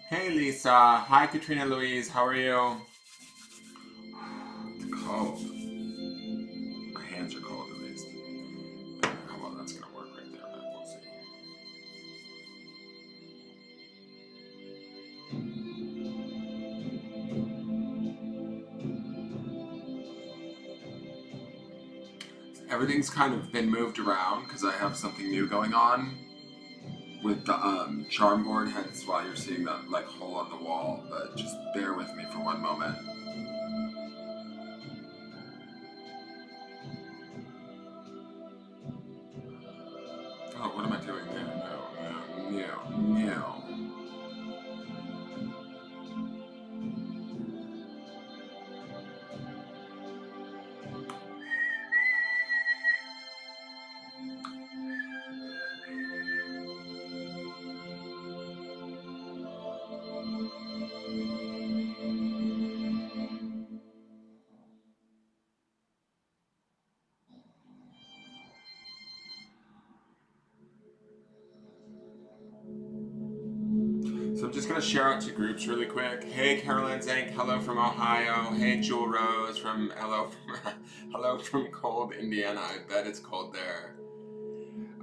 Hey Lisa. Hi Katrina Louise. How are you? It's cold. My hands are cold at least. How well that's gonna work right there, but we'll see. Everything's kind of been moved around because I have something new going on with the charm board, hence why you're seeing that like hole on the wall, but just bear with me for one moment. Oh, what am I doing there? No. So I'm just gonna share out to groups really quick. Hey Carolyn Zank, hello from Ohio. Hey Jewel Rose from hello from cold Indiana. I bet it's cold there.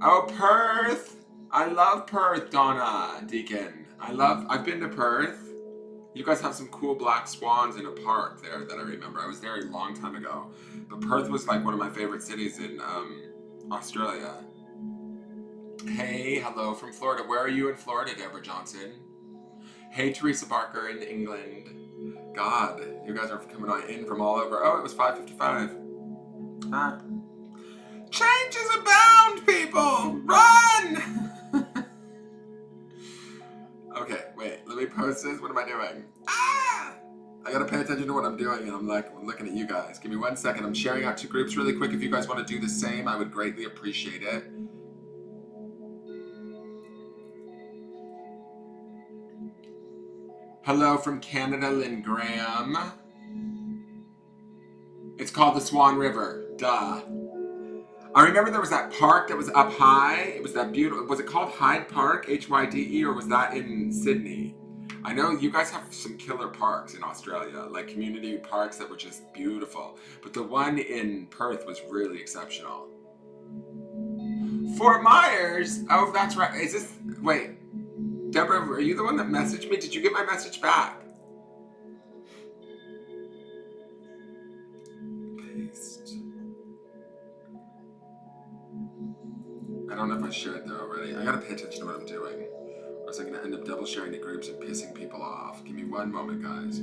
Oh Perth! I love Perth, Donna Deacon. I've been to Perth. You guys have some cool black swans in a park there that I remember. I was there a long time ago. But Perth was like one of my favorite cities in Australia. Hey, hello from Florida. Where are you in Florida, Deborah Johnson? Hey, Teresa Barker in England. God, you guys are coming on in from all over. Oh, it was 5:55. Ah. Change is abound, people! Run! Okay, wait, let me post this. What am I doing? Ah! I gotta pay attention to what I'm doing, and I'm like looking at you guys. Give me 1 second. I'm sharing out to groups really quick. If you guys want to do the same, I would greatly appreciate it. Hello from Canada, Lynn Graham. It's called the Swan River. Duh. I remember there was that park that was up high. It was that beautiful. Was it called Hyde Park, HYDE, or was that in Sydney? I know you guys have some killer parks in Australia, like community parks that were just beautiful. But the one in Perth was really exceptional. Fort Myers? Oh, that's right. Is this. Wait. Deborah, are you the one that messaged me? Did you get my message back? Paste. I don't know if I shared there already. I gotta pay attention to what I'm doing. Or else I'm gonna end up double sharing to groups and pissing people off. Give me 1 moment, guys.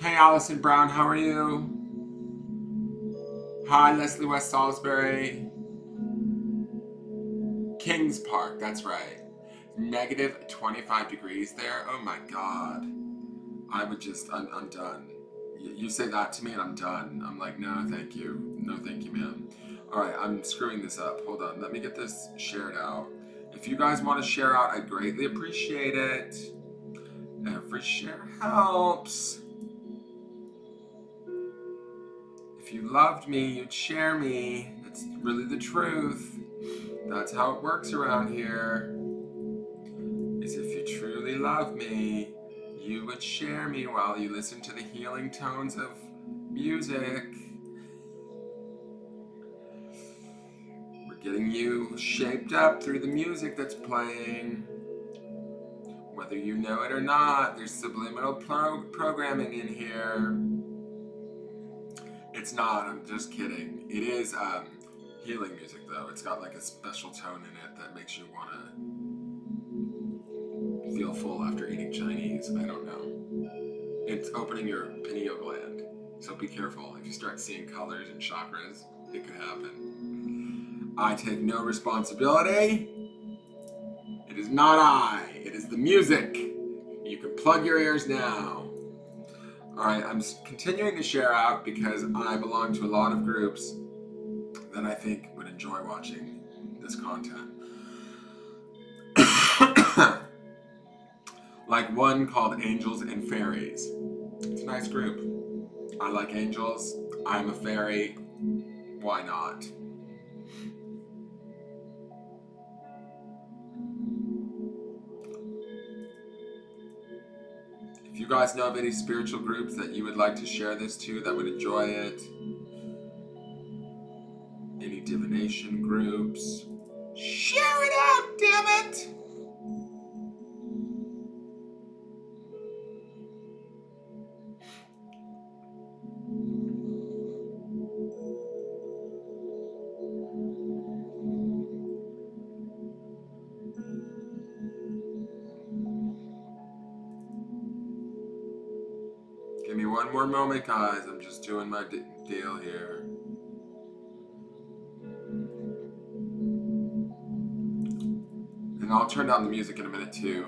Hey, Allison Brown, how are you? Hi, Leslie West Salisbury. Kings Park, that's right. Negative 25 degrees there. Oh my god. I'm done. You say that to me and I'm done. I'm like, no, thank you. No, thank you, ma'am. Alright, I'm screwing this up. Hold on, let me get this shared out. If you guys want to share out, I greatly appreciate it. Every share helps. If you loved me, you'd share me. That's really the truth. That's how it works around here. Is if you truly love me, you would share me while you listen to the healing tones of music. We're getting you shaped up through the music that's playing. Whether you know it or not, there's subliminal programming in here. It's not, I'm just kidding. It is healing music though. It's got like a special tone in it that makes you want to feel full after eating Chinese. I don't know. It's opening your pineal gland. So be careful. If you start seeing colors and chakras, it could happen. I take no responsibility. It is not I. It is the music. You can plug your ears now. Alright, I'm continuing to share out because I belong to a lot of groups that I think would enjoy watching this content. Like one called Angels and Fairies. It's a nice group. I like angels. I'm a fairy. Why not? you guys know of any spiritual groups that you would like to share this to that would enjoy it, any divination groups, share it out, damn it! Give me one more moment, guys. I'm just doing my deal here. And I'll turn down the music in a minute too,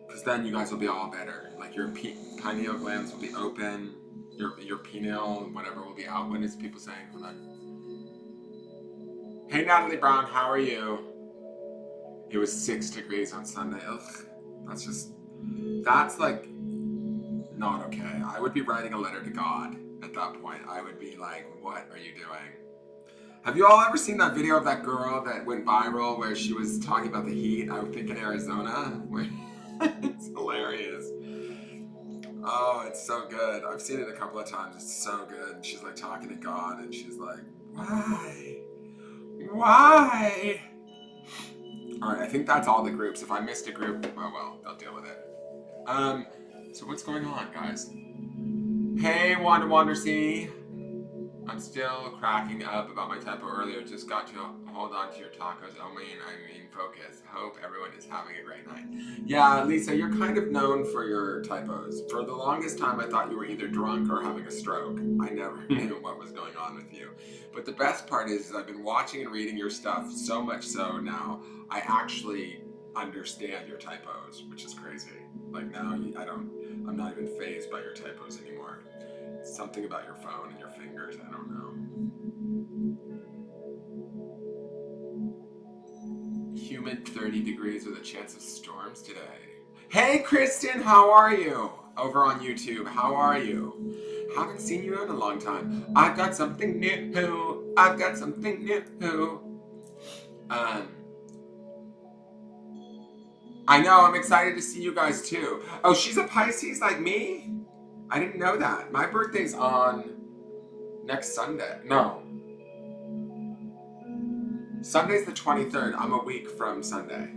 because then you guys will be all better. Like your pineal glands will be open, your pineal, whatever, will be out. What is people saying? Hold on. Hey Natalie Brown, how are you? It was 6 degrees on Sunday. Ugh, that's like not okay. I would be writing a letter to God at that point. I would be like, what are you doing? Have you all ever seen that video of that girl that went viral where she was talking about the heat? I think in Arizona. It's hilarious. Oh, it's so good. I've seen it a couple of times. It's so good. And she's like talking to God and she's like, why? Why? All right, I think that's all the groups. If I missed a group, oh well, they'll deal with it. So what's going on, guys? Hey, Wanda Wandersea. I'm still cracking up about my typo earlier. Just got to hold on to your tacos only, and I mean focus. Hope everyone is having a great night. Yeah, Lisa, you're kind of known for your typos. For the longest time, I thought you were either drunk or having a stroke. I never knew what was going on with you. But the best part is I've been watching and reading your stuff so much so now, I actually understand your typos, which is crazy. Like now, I'm not even fazed by your typos anymore. Something about your phone and your fingers, I don't know. Humid 30 degrees with a chance of storms today. Hey Kristen, how are you? Over on YouTube, how are you? Haven't seen you in a long time. I've got something new. I've got something new. I know, I'm excited to see you guys too. Oh, she's a Pisces like me? I didn't know that. My birthday's on next Sunday. No. Sunday's the 23rd. I'm a week from Sunday.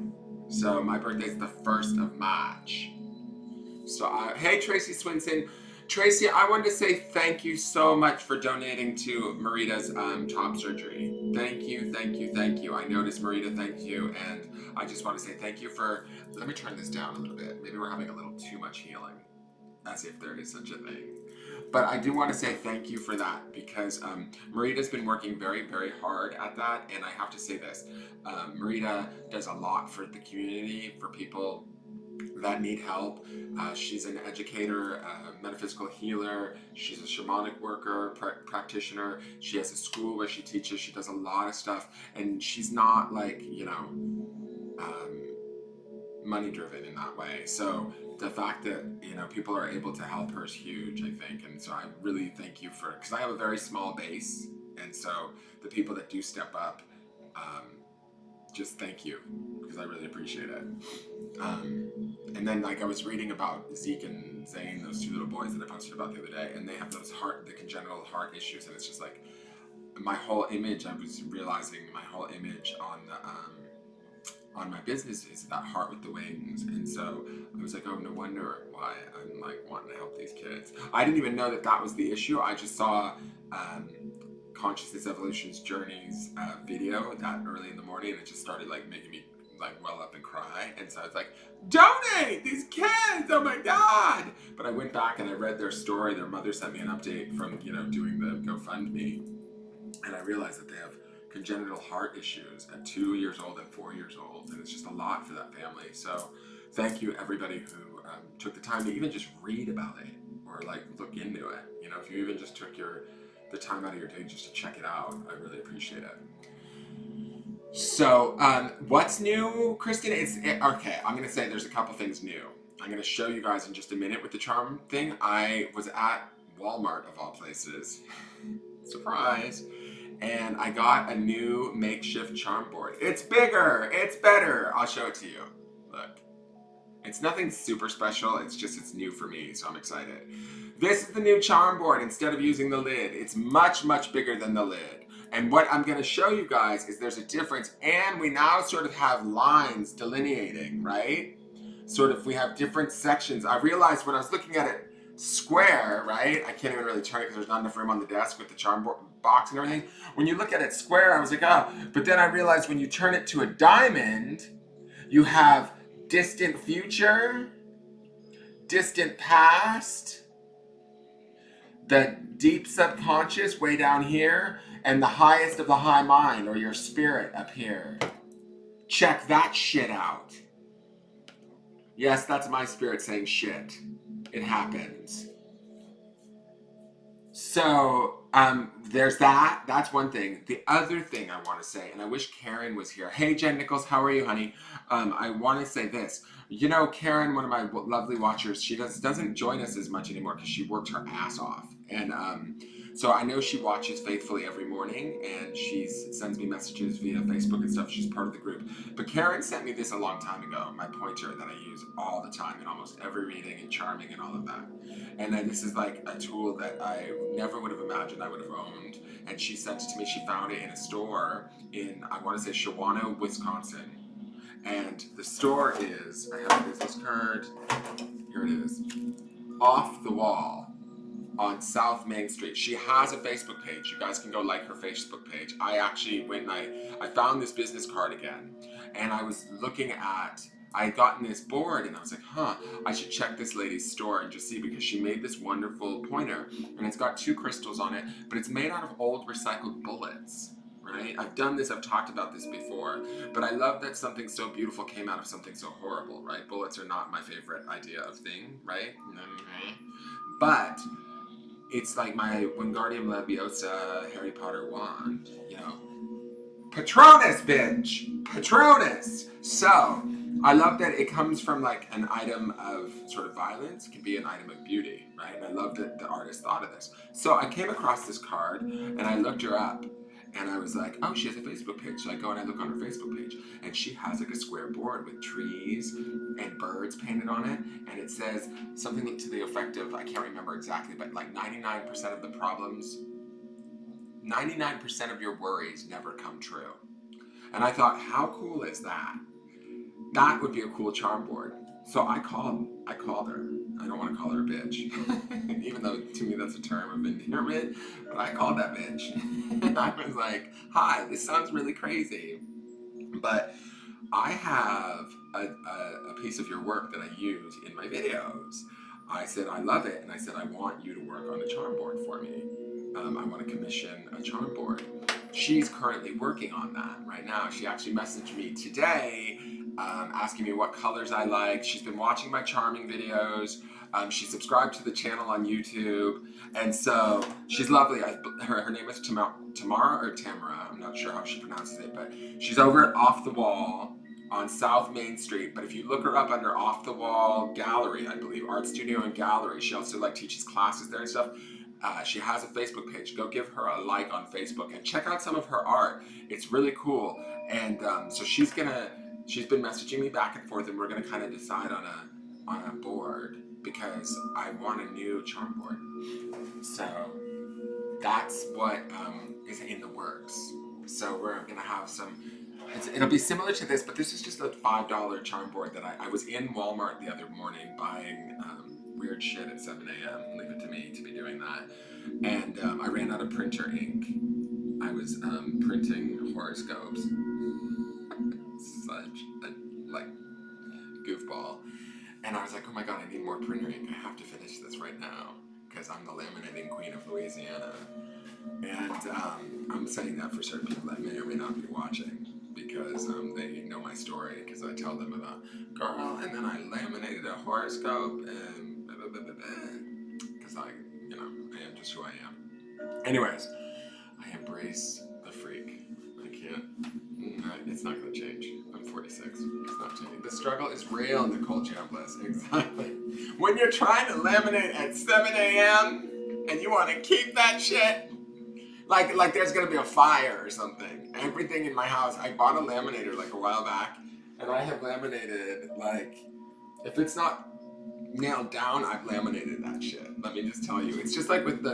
So my birthday's the 1st of March. So, hey Tracy Swinson. Tracy, I wanted to say thank you so much for donating to Marita's top surgery. Thank you, thank you, thank you. I noticed Marita, thank you. And I just want to say thank you for, let me turn this down a little bit. Maybe we're having a little too much healing. As if there is such a thing. But I do want to say thank you for that because Marita's been working very, very hard at that. And I have to say this, Marita does a lot for the community, for people that need help. She's an educator, a metaphysical healer. She's a shamanic worker, practitioner. She has a school where she teaches. She does a lot of stuff. And she's not like, money driven in that way. So the fact that people are able to help her is huge, I think. And so I really thank you for, because I have a very small base, and so the people that do step up, just thank you, because I really appreciate it. And then like I was reading about Zeke and Zane, those two little boys that I posted about the other day, and they have those the congenital heart issues, and it's just like my whole image, I was realizing my whole image on my business is that heart with the wings. And so I was like, oh, no wonder why I'm like wanting to help these kids. I didn't even know that was the issue. I just saw Consciousness Evolution's Journeys video that early in the morning, and it just started like making me like well up and cry. And so I was like, donate these kids, oh my God. But I went back and I read their story. Their mother sent me an update from doing the GoFundMe, and I realized that they have congenital heart issues at 2 years old and 4 years old, and it's just a lot for that family. So thank you everybody who took the time to even just read about it or like look into it. If you even just took the time out of your day just to check it out, I really appreciate it. So what's new, Kristen? Okay, I'm gonna say there's a couple things new. I'm gonna show you guys in just a minute with the charm thing. I was at Walmart of all places. Surprise. And I got a new makeshift charm board. It's bigger, it's better. I'll show it to you. Look, It's nothing super special, it's just it's new for me, so I'm excited. This is the new charm board. Instead of using the lid, it's much, much bigger than the lid. And what I'm going to show you guys is there's a difference, and we now sort of have lines delineating, right? Sort of, we have different sections. I realized when I was looking at it square, right? I can't even really turn it because there's not enough room on the desk with the charm board box and everything. When you look at it square, I was like, oh. But then I realized when you turn it to a diamond, you have distant future, distant past, the deep subconscious way down here, and the highest of the high mind, or your spirit, up here. Check that shit out. Yes, that's my spirit saying shit. It happens. So, there's that. That's one thing. The other thing I want to say, and I wish Karen was here. Hey, Jen Nichols, how are you, honey? I want to say this. You know, Karen, one of my lovely watchers, she doesn't join us as much anymore because she worked her ass off. And so I know she watches faithfully every morning, and she sends me messages via Facebook and stuff. She's part of the group. But Karen sent me this a long time ago, my pointer that I use all the time in almost every reading and charming and all of that. And then this is like a tool that I never would have imagined I would have owned. And she sent it to me. She found it in a store in, I want to say, Shawano, Wisconsin. And the store is, I have a business card. Here it is. Off the Wall on South Main Street. She has a Facebook page. You guys can go like her Facebook page. I actually went and I found this business card again. And I was looking at, I had gotten this board and I was like, I should check this lady's store and just see, because she made this wonderful pointer and it's got 2 crystals on it, but it's made out of old recycled bullets, right? I've done this, I've talked about this before, but I love that something so beautiful came out of something so horrible, right? Bullets are not my favorite idea of thing, right? But it's like my Wingardium Leviosa Harry Potter wand, you know. Patronus, bitch! Patronus! So, I love that it comes from like an item of sort of violence. It can be an item of beauty, right? And I love that the artist thought of this. So I came across this card and I looked her up and I was like, oh, she has a Facebook page. So I go and I look on her Facebook page and she has like a square board with trees and birds painted on it. And it says something to the effect of, I can't remember exactly, but like 99% of the problems, 99% of your worries never come true. And I thought, how cool is that? That would be a cool charm board. So I called her. I don't want to call her a bitch, even though to me that's a term of endearment, but I called that bitch. And I was like, hi, this sounds really crazy, but I have a piece of your work that I use in my videos. I said, I love it. And I said, I want you to work on a charm board for me. I want to commission a charm board. She's currently working on that right now. She actually messaged me today asking me what colors I like. She's been watching my charming videos. She subscribed to the channel on YouTube. And so she's lovely. Her name is Tamara or Tamara. I'm not sure how she pronounces it, but she's over at Off the Wall on South Main Street. But if you look her up under Off the Wall Gallery, I believe, Art Studio and Gallery, she also like teaches classes there and stuff. She has a Facebook page. Go give her a like on Facebook and check out some of her art. It's really cool. And so she's been messaging me back and forth, and we're gonna kind of decide on a board because I want a new charm board. So that's what is in the works. So we're gonna have some. It'll be similar to this, but this is just a $5 charm board that I was in Walmart the other morning buying weird shit at 7 a.m. Leave it to me to be doing that. And I ran out of printer ink. I was printing horoscopes. Such a goofball. And I was like, oh my god, I need more printer ink. I have to finish this right now because I'm the laminating queen of Louisiana. And I'm saying that for certain people that may or may not be watching because they know my story because I tell them about, girl, and then I laminated a horoscope and because I am just who I am. Anyways, I embrace the freak. I can't. It's not going to change. I'm 46. It's not changing. The struggle is real, Nicole Chambliss. Exactly. When you're trying to laminate at 7 a.m. and you want to keep that shit, like there's going to be a fire or something. Everything in my house, I bought a laminator like a while back, and I have laminated like If it's not nailed down, I've laminated that shit. Let me just tell you. It's just like with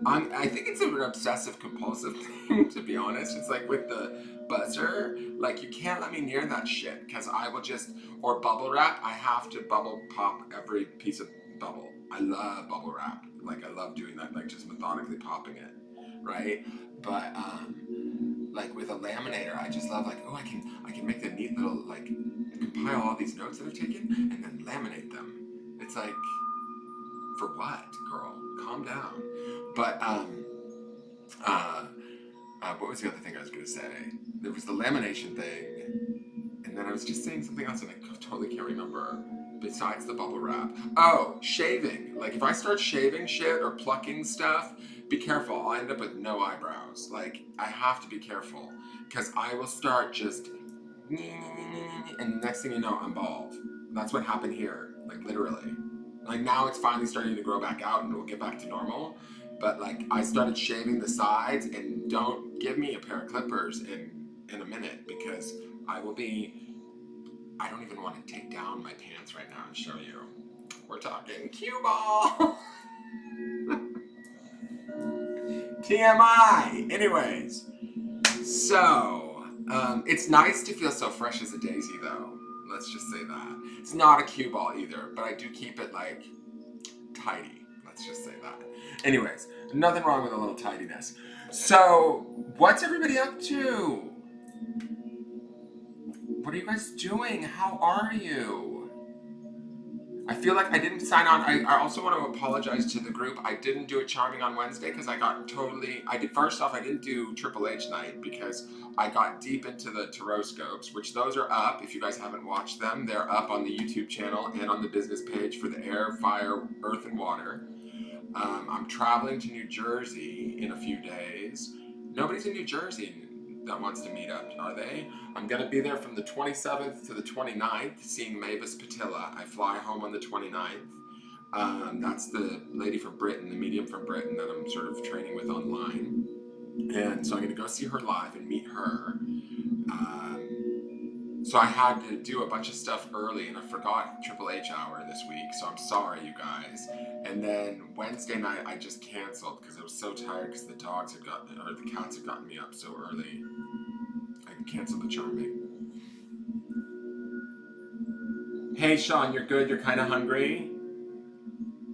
I think it's an obsessive compulsive thing, to be honest. It's like with the buzzer, like you can't let me near that shit because I will just, or bubble wrap, I have to bubble pop every piece of bubble. I love bubble wrap. Like I love doing that, like just methodically popping it, right? But like with a laminator, I just love like, oh, I can make the neat little, like, compile all these notes that I've taken and then laminate them. It's like, for what, girl? Calm down. But what was the other thing I was gonna say? There was the lamination thing, and then I was just saying something else and I totally can't remember. Besides the bubble wrap. Oh, shaving. Like if I start shaving shit or plucking stuff, be careful. I'll end up with no eyebrows. Like I have to be careful because I will start just, and the next thing you know, I'm bald. That's what happened here. Like literally. Like now it's finally starting to grow back out and it will get back to normal. But like I started shaving the sides, and don't give me a pair of clippers in a minute because I will be. I don't even want to take down my pants right now and show you. We're talking cue ball. TMI. Anyways, so it's nice to feel so fresh as a daisy, though. Let's just say that. It's not a cue ball either, but I do keep it like tidy. Let's just say that. Anyways, nothing wrong with a little tidiness. So, what's everybody up to? What are you guys doing? How are you? I feel like I didn't sign on. I also want to apologize to the group. I didn't do a charming on Wednesday because I got totally. First off, I didn't do Triple H night because I got deep into the tarot scopes, which those are up. If you guys haven't watched them, they're up on the YouTube channel and on the business page for the air, fire, earth, and water. I'm traveling to New Jersey in a few days. Nobody's in New Jersey that wants to meet up, are they? I'm going to be there from the 27th to the 29th, seeing Mavis Patilla. I fly home on the 29th. That's the lady from Britain, the medium from Britain that I'm sort of training with online. And so I'm going to go see her live and meet her. So I had to do a bunch of stuff early, and I forgot Triple H hour this week, so I'm sorry, you guys. And then Wednesday night, I just canceled because I was so tired because the cats had gotten me up so early. I canceled the charming. Hey, Sean, you're good? You're kind of hungry?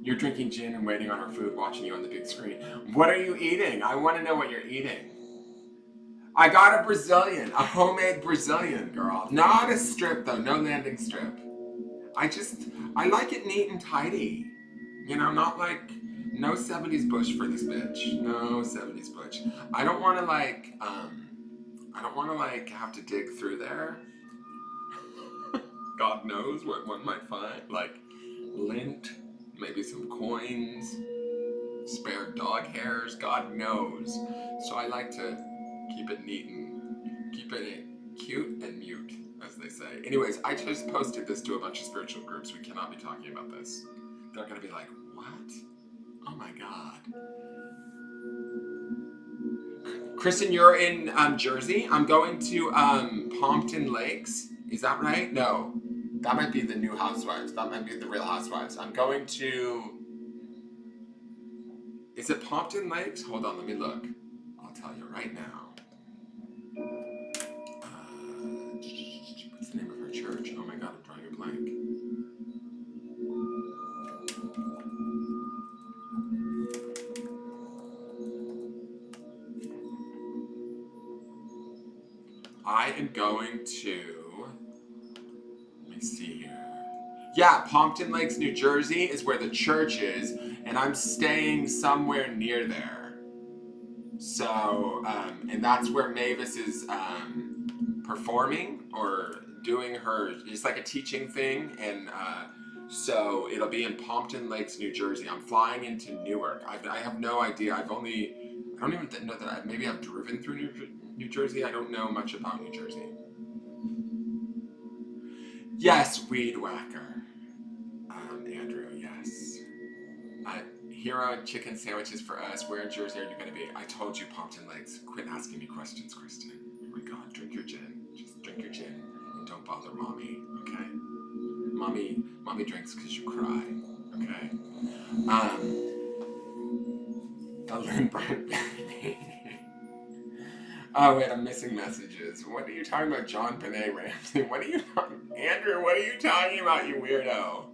You're drinking gin and waiting on our food, watching you on the big screen. What are you eating? I want to know what you're eating. I got a Brazilian, a homemade Brazilian, girl. Not a strip, though. No landing strip. I like it neat and tidy. You know, not like, no 70s bush for this bitch. No 70s bush. I don't want to have to dig through there. God knows what one might find. Like lint, maybe some coins, spare dog hairs, God knows. So I like to keep it neat and keep it cute and mute, as they say. Anyways, I just posted this to a bunch of spiritual groups. We cannot be talking about this. They're going to be like, what? Oh my God. Kristen, you're in Jersey. I'm going to Pompton Lakes. Is that right? No. That might be the new Housewives. That might be the Real Housewives. I'm going to... Is it Pompton Lakes? Hold on, let me look. I'll tell you right now. What's the name of her church? Oh my God, I'm drawing a blank. I am going to... Let me see here. Yeah, Pompton Lakes, New Jersey is where the church is, and I'm staying somewhere near there. So, and that's where Mavis is performing or doing her, it's like a teaching thing, and so it'll be in Pompton Lakes, New Jersey. I'm flying into Newark. I have no idea. I don't even know that maybe I've driven through New Jersey. I don't know much about New Jersey. Yes, Weed Whacker. Andrew, yes. Hero chicken sandwiches for us. Where in Jersey are you going to be? I told you, Pompton Lakes. Quit asking me questions, Kristen. Oh my God, drink your gin. Just drink your gin and don't bother mommy, okay? Mommy drinks because you cry. Okay. The Lindbergh. Oh wait, I'm missing messages. What are you talking about, John Benet Ramsey? What are you talking, Andrew? What are you talking about, you weirdo?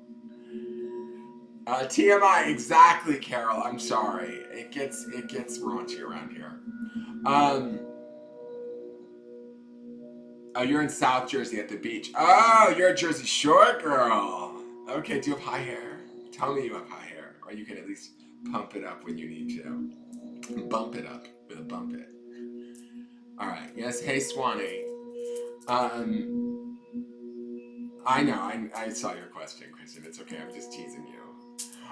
TMI, exactly, Carol. I'm sorry. It gets raunchy around here. Oh, you're in South Jersey at the beach. Oh, you're a Jersey Shore girl. Okay, do you have high hair? Tell me you have high hair, or you can at least pump it up when you need to. Bump it up with a bump it. All right. Yes. Hey, Swanee. I know. I saw your question, Christian. It's okay. I'm just teasing you.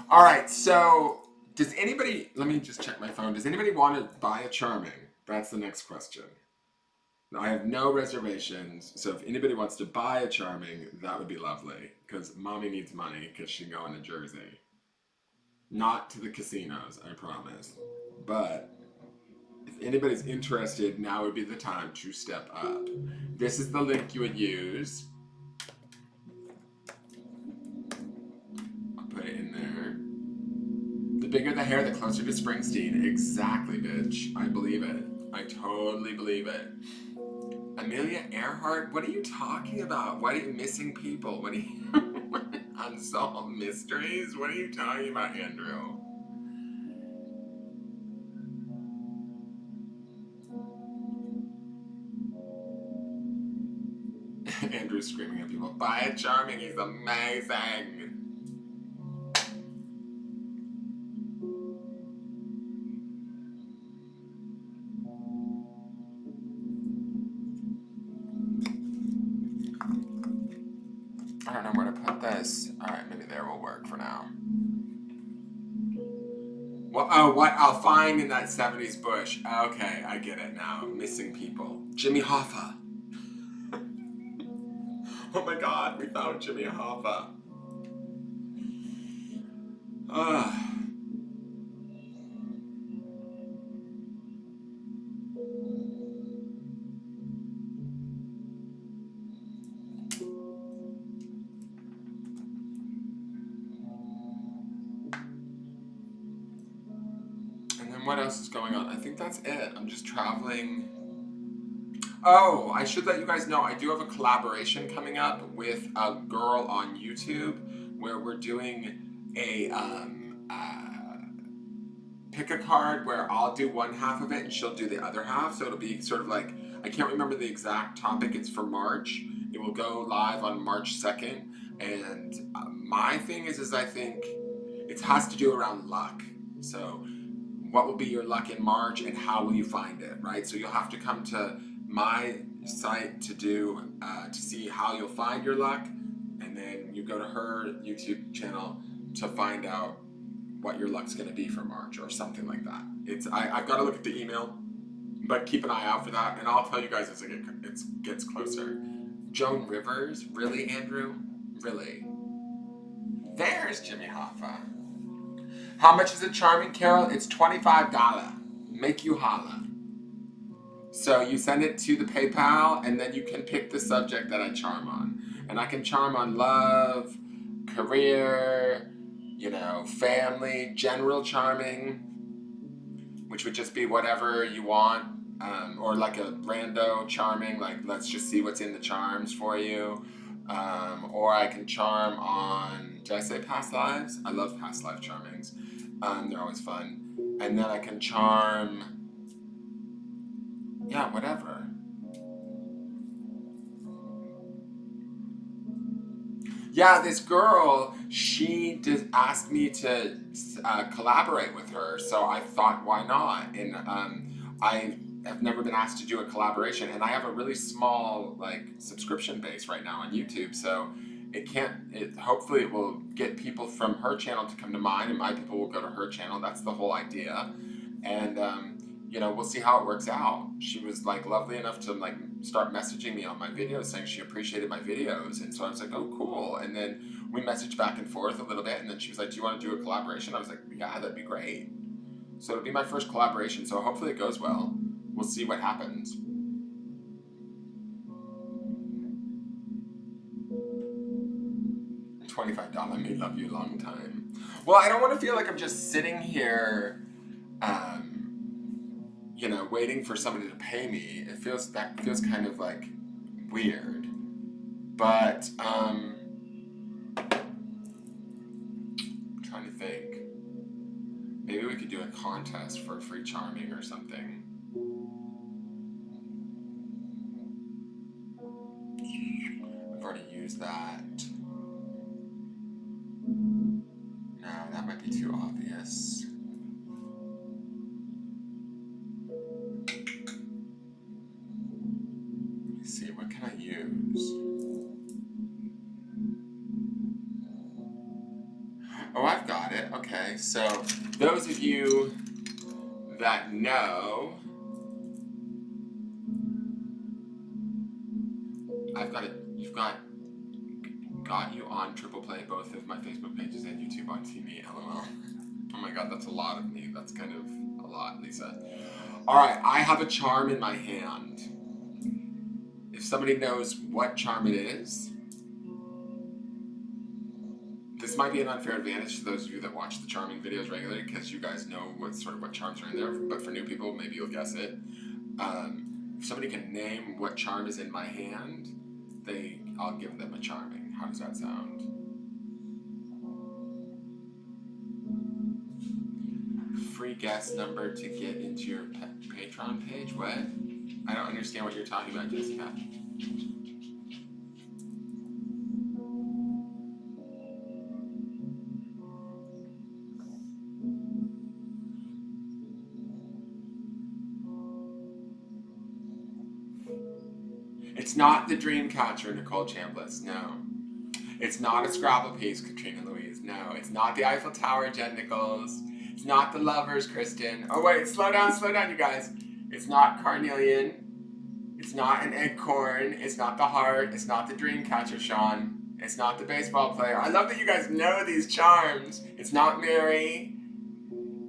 All right. So, does anybody? Let me just check my phone. Does anybody want to buy a charming? That's the next question. I have no reservations, so if anybody wants to buy a charming, that would be lovely. Because mommy needs money because she's going to Jersey. Not to the casinos, I promise. But if anybody's interested, now would be the time to step up. This is the link you would use. I'll put it in there. The bigger the hair, the closer to Springsteen. Exactly, bitch. I believe it. I totally believe it. Amelia Earhart? What are you talking about? What are you missing people? What are you... Unsolved mysteries? What are you talking about, Andrew? Andrew's screaming at people, buy a charming, he's amazing. I don't know where to put this. Alright, maybe there will work for now. Well, oh, what I'll find in that 70s bush. Okay, I get it now. Missing people. Jimmy Hoffa. Oh my god, we found Jimmy Hoffa. What else is going on? I think that's it. I'm just traveling. Oh, I should let you guys know I do have a collaboration coming up with a girl on YouTube where we're doing a pick a card where I'll do one half of it and she'll do the other half. So it'll be sort of like, I can't remember the exact topic. It's for March. It will go live on March 2nd. And my thing is I think it has to do around luck. So what will be your luck in March and how will you find it, right? So you'll have to come to my site to do, to see how you'll find your luck. And then you go to her YouTube channel to find out what your luck's gonna be for March or something like that. I've got to look at the email, but keep an eye out for that. And I'll tell you guys as it gets closer. Joan Rivers, really, Andrew? Really? There's Jimmy Hoffa. How much is a charming, Carol? It's $25. Make you holla. So you send it to the PayPal, and then you can pick the subject that I charm on. And I can charm on love, career, family, general charming, which would just be whatever you want, or like a rando charming, like let's just see what's in the charms for you. Or I can charm on, did I say past lives? I love past life charmings. They're always fun. And then I can charm, whatever. Yeah, this girl, she just asked me to collaborate with her, so I thought, why not? And I have never been asked to do a collaboration, and I have a really small subscription base right now on YouTube, so hopefully it will get people from her channel to come to mine, and my people will go to her channel. That's the whole idea. And we'll see how it works out. She was lovely enough to start messaging me on my videos saying she appreciated my videos, and so I was like, oh cool. And then we messaged back and forth a little bit, and then she was like, do you want to do a collaboration? I was like, yeah, that'd be great. So it'll be my first collaboration, so hopefully it goes well. We'll see what happens. Love you long time. Well, I don't want to feel like I'm just sitting here, you know, waiting for somebody to pay me. That feels kind of like weird. But I'm trying to think. Maybe we could do a contest for free charming or something. I've already used that. No, that might be too obvious. Let me see, what can I use? Oh, I've got it. Okay, so those of you that know, you've got you on Triple Play, both of my Facebook pages and YouTube on TV, LOL. Oh my god, that's a lot of me. That's kind of a lot, Lisa. Alright, I have a charm in my hand. If somebody knows what charm it is, this might be an unfair advantage to those of you that watch the charming videos regularly, because you guys know what charms are in there, but for new people, maybe you'll guess it. If somebody can name what charm is in my hand, I'll give them a charming. How does that sound? Free guest number to get into your Patreon page? What? I don't understand what you're talking about, Jessica. It's not the dream catcher, Nicole Chambliss, no. It's not a Scrabble piece, Katrina Louise, no. It's not the Eiffel Tower, Jen Nichols. It's not the Lovers, Kristen. Oh wait, slow down, you guys. It's not Carnelian. It's not an acorn. It's not the heart. It's not the dream catcher, Sean. It's not the baseball player. I love that you guys know these charms. It's not Mary.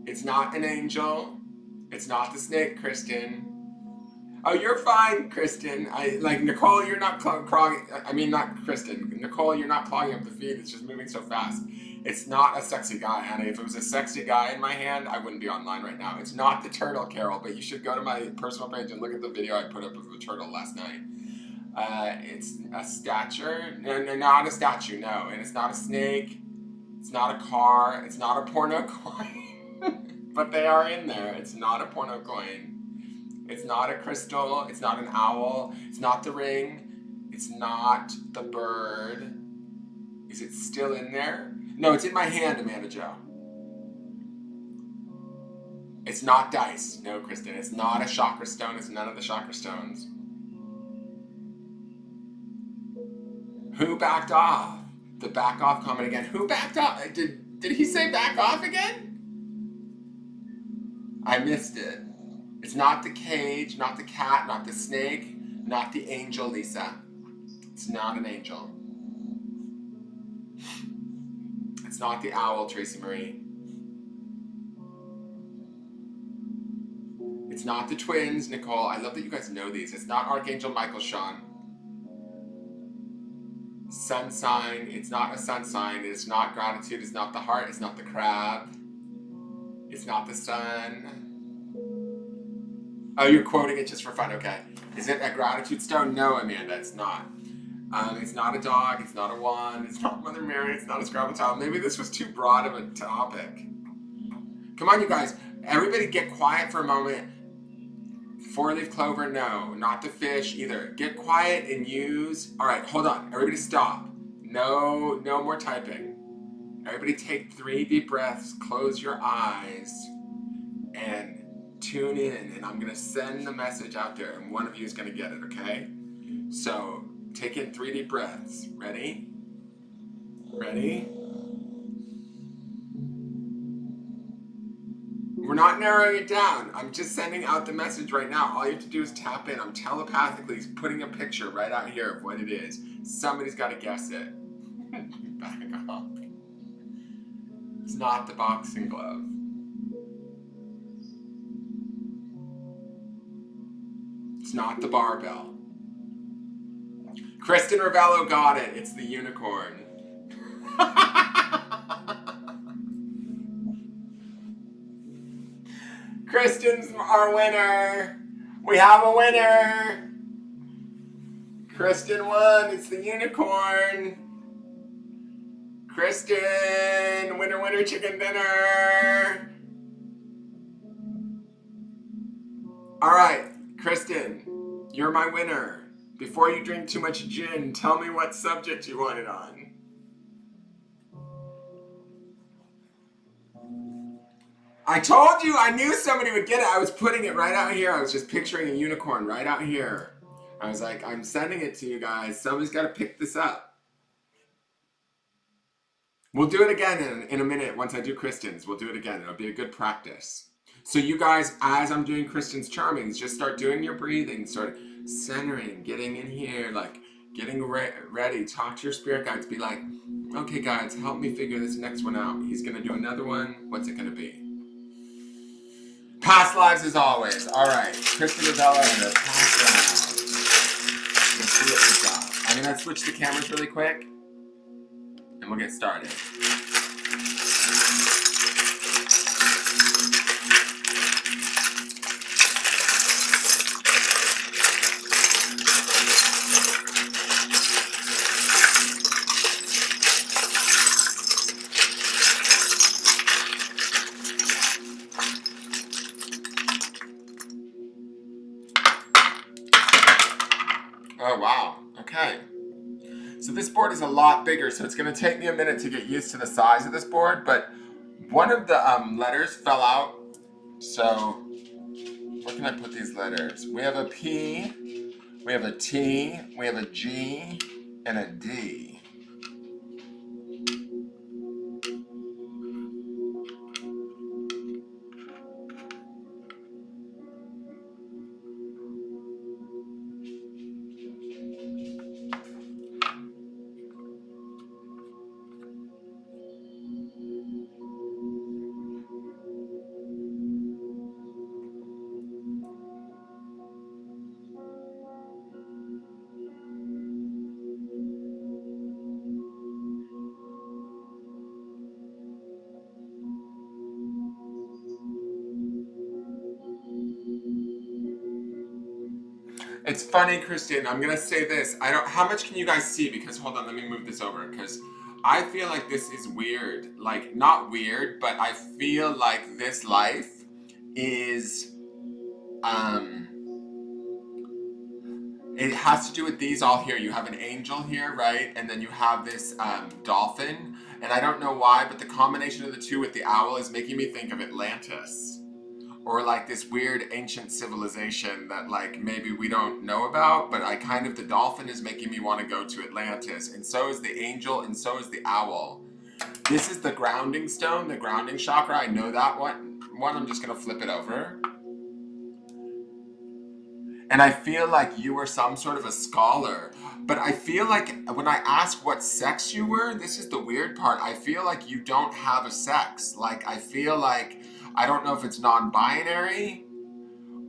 It's not an angel. It's not the snake, Kristen. Oh, you're fine, Kristen. Nicole, you're not clogging. Not Kristen. Nicole, you're not clogging up the feed. It's just moving so fast. It's not a sexy guy, honey. If it was a sexy guy in my hand, I wouldn't be online right now. It's not the turtle, Carol, but you should go to my personal page and look at the video I put up of the turtle last night. It's a stature. No, not a statue, no. And it's not a snake. It's not a car. It's not a porno coin. But they are in there. It's not a porno coin. It's not a crystal. It's not an owl. It's not the ring. It's not the bird. Is it still in there? No, it's in my hand, Amanda Jo. It's not dice. No, Kristen. It's not a chakra stone. It's none of the chakra stones. Who backed off? The back off comment again. Who backed off? Did he say back off again? I missed it. It's not the cage, not the cat, not the snake, not the angel, Lisa. It's not an angel. It's not the owl, Tracy Marie. It's not the twins, Nicole. I love that you guys know these. It's not Archangel Michael, Sean. Sun sign. It's not a sun sign. It's not gratitude. It's not the heart. It's not the crab. It's not the sun. Oh, you're quoting it just for fun. Okay. Is it a gratitude stone? No, Amanda, it's not. It's not a dog. It's not a wand. It's not Mother Mary. It's not a Scrabble tile. Maybe this was too broad of a topic. Come on, you guys. Everybody get quiet for a moment. Four-leaf clover, no. Not the fish either. Get quiet and use... All right, hold on. Everybody stop. No more typing. Everybody take 3 deep breaths. Close your eyes. And tune in. And I'm going to send the message out there. And one of you is going to get it, okay? So... take in 3 deep breaths. Ready? Ready? We're not narrowing it down. I'm just sending out the message right now. All you have to do is tap in. I'm telepathically putting a picture right out here of what it is. Somebody's got to guess it. Back off. It's not the boxing glove. It's not the barbell. Kristen Ravello got it. It's the unicorn. Kristen's our winner. We have a winner. Kristen won. It's the unicorn. Kristen, winner, winner, chicken dinner. All right, Kristen, you're my winner. Before you drink too much gin, tell me what subject you want it on. I told you, I knew somebody would get it. I was putting it right out here. I was just picturing a unicorn right out here. I was like, I'm sending it to you guys. Somebody's got to pick this up. We'll do it again in a minute. Once I do Kristen's, we'll do it again. It'll be a good practice. So you guys, as I'm doing Kristen's charmings, just start doing your breathing, start centering, getting in here, like getting ready. Talk to your spirit guides. Be like, okay, guides, help me figure this next one out. He's going to do another one. What's it going to be? Past lives as always. All right, Kristen Adela and her past lives. Let's see what we've got. I'm going to switch the cameras really quick, and we'll get started. Oh, wow. Okay. So this board is a lot bigger, so it's going to take me a minute to get used to the size of this board, but one of the letters fell out. So where can I put these letters? We have a P, we have a T, we have a G, and a D. It's funny, Christine. I'm gonna say this. How much can you guys see? Because hold on, let me move this over. Because I feel like this is weird. Like not weird, but I feel like this life is, it has to do with these all here. You have an angel here, right? And then you have this dolphin. And I don't know why, but the combination of the two with the owl is making me think of Atlantis. Or like this weird ancient civilization that like maybe we don't know about, but the dolphin is making me want to go to Atlantis, and so is the angel, and so is the owl. This is the grounding stone, the grounding chakra. I know that one. I'm just gonna flip it over. And I feel like you were some sort of a scholar, but I feel like when I ask what sex you were, this is the weird part. I feel like you don't have a sex. Like I feel like, I don't know if it's non-binary,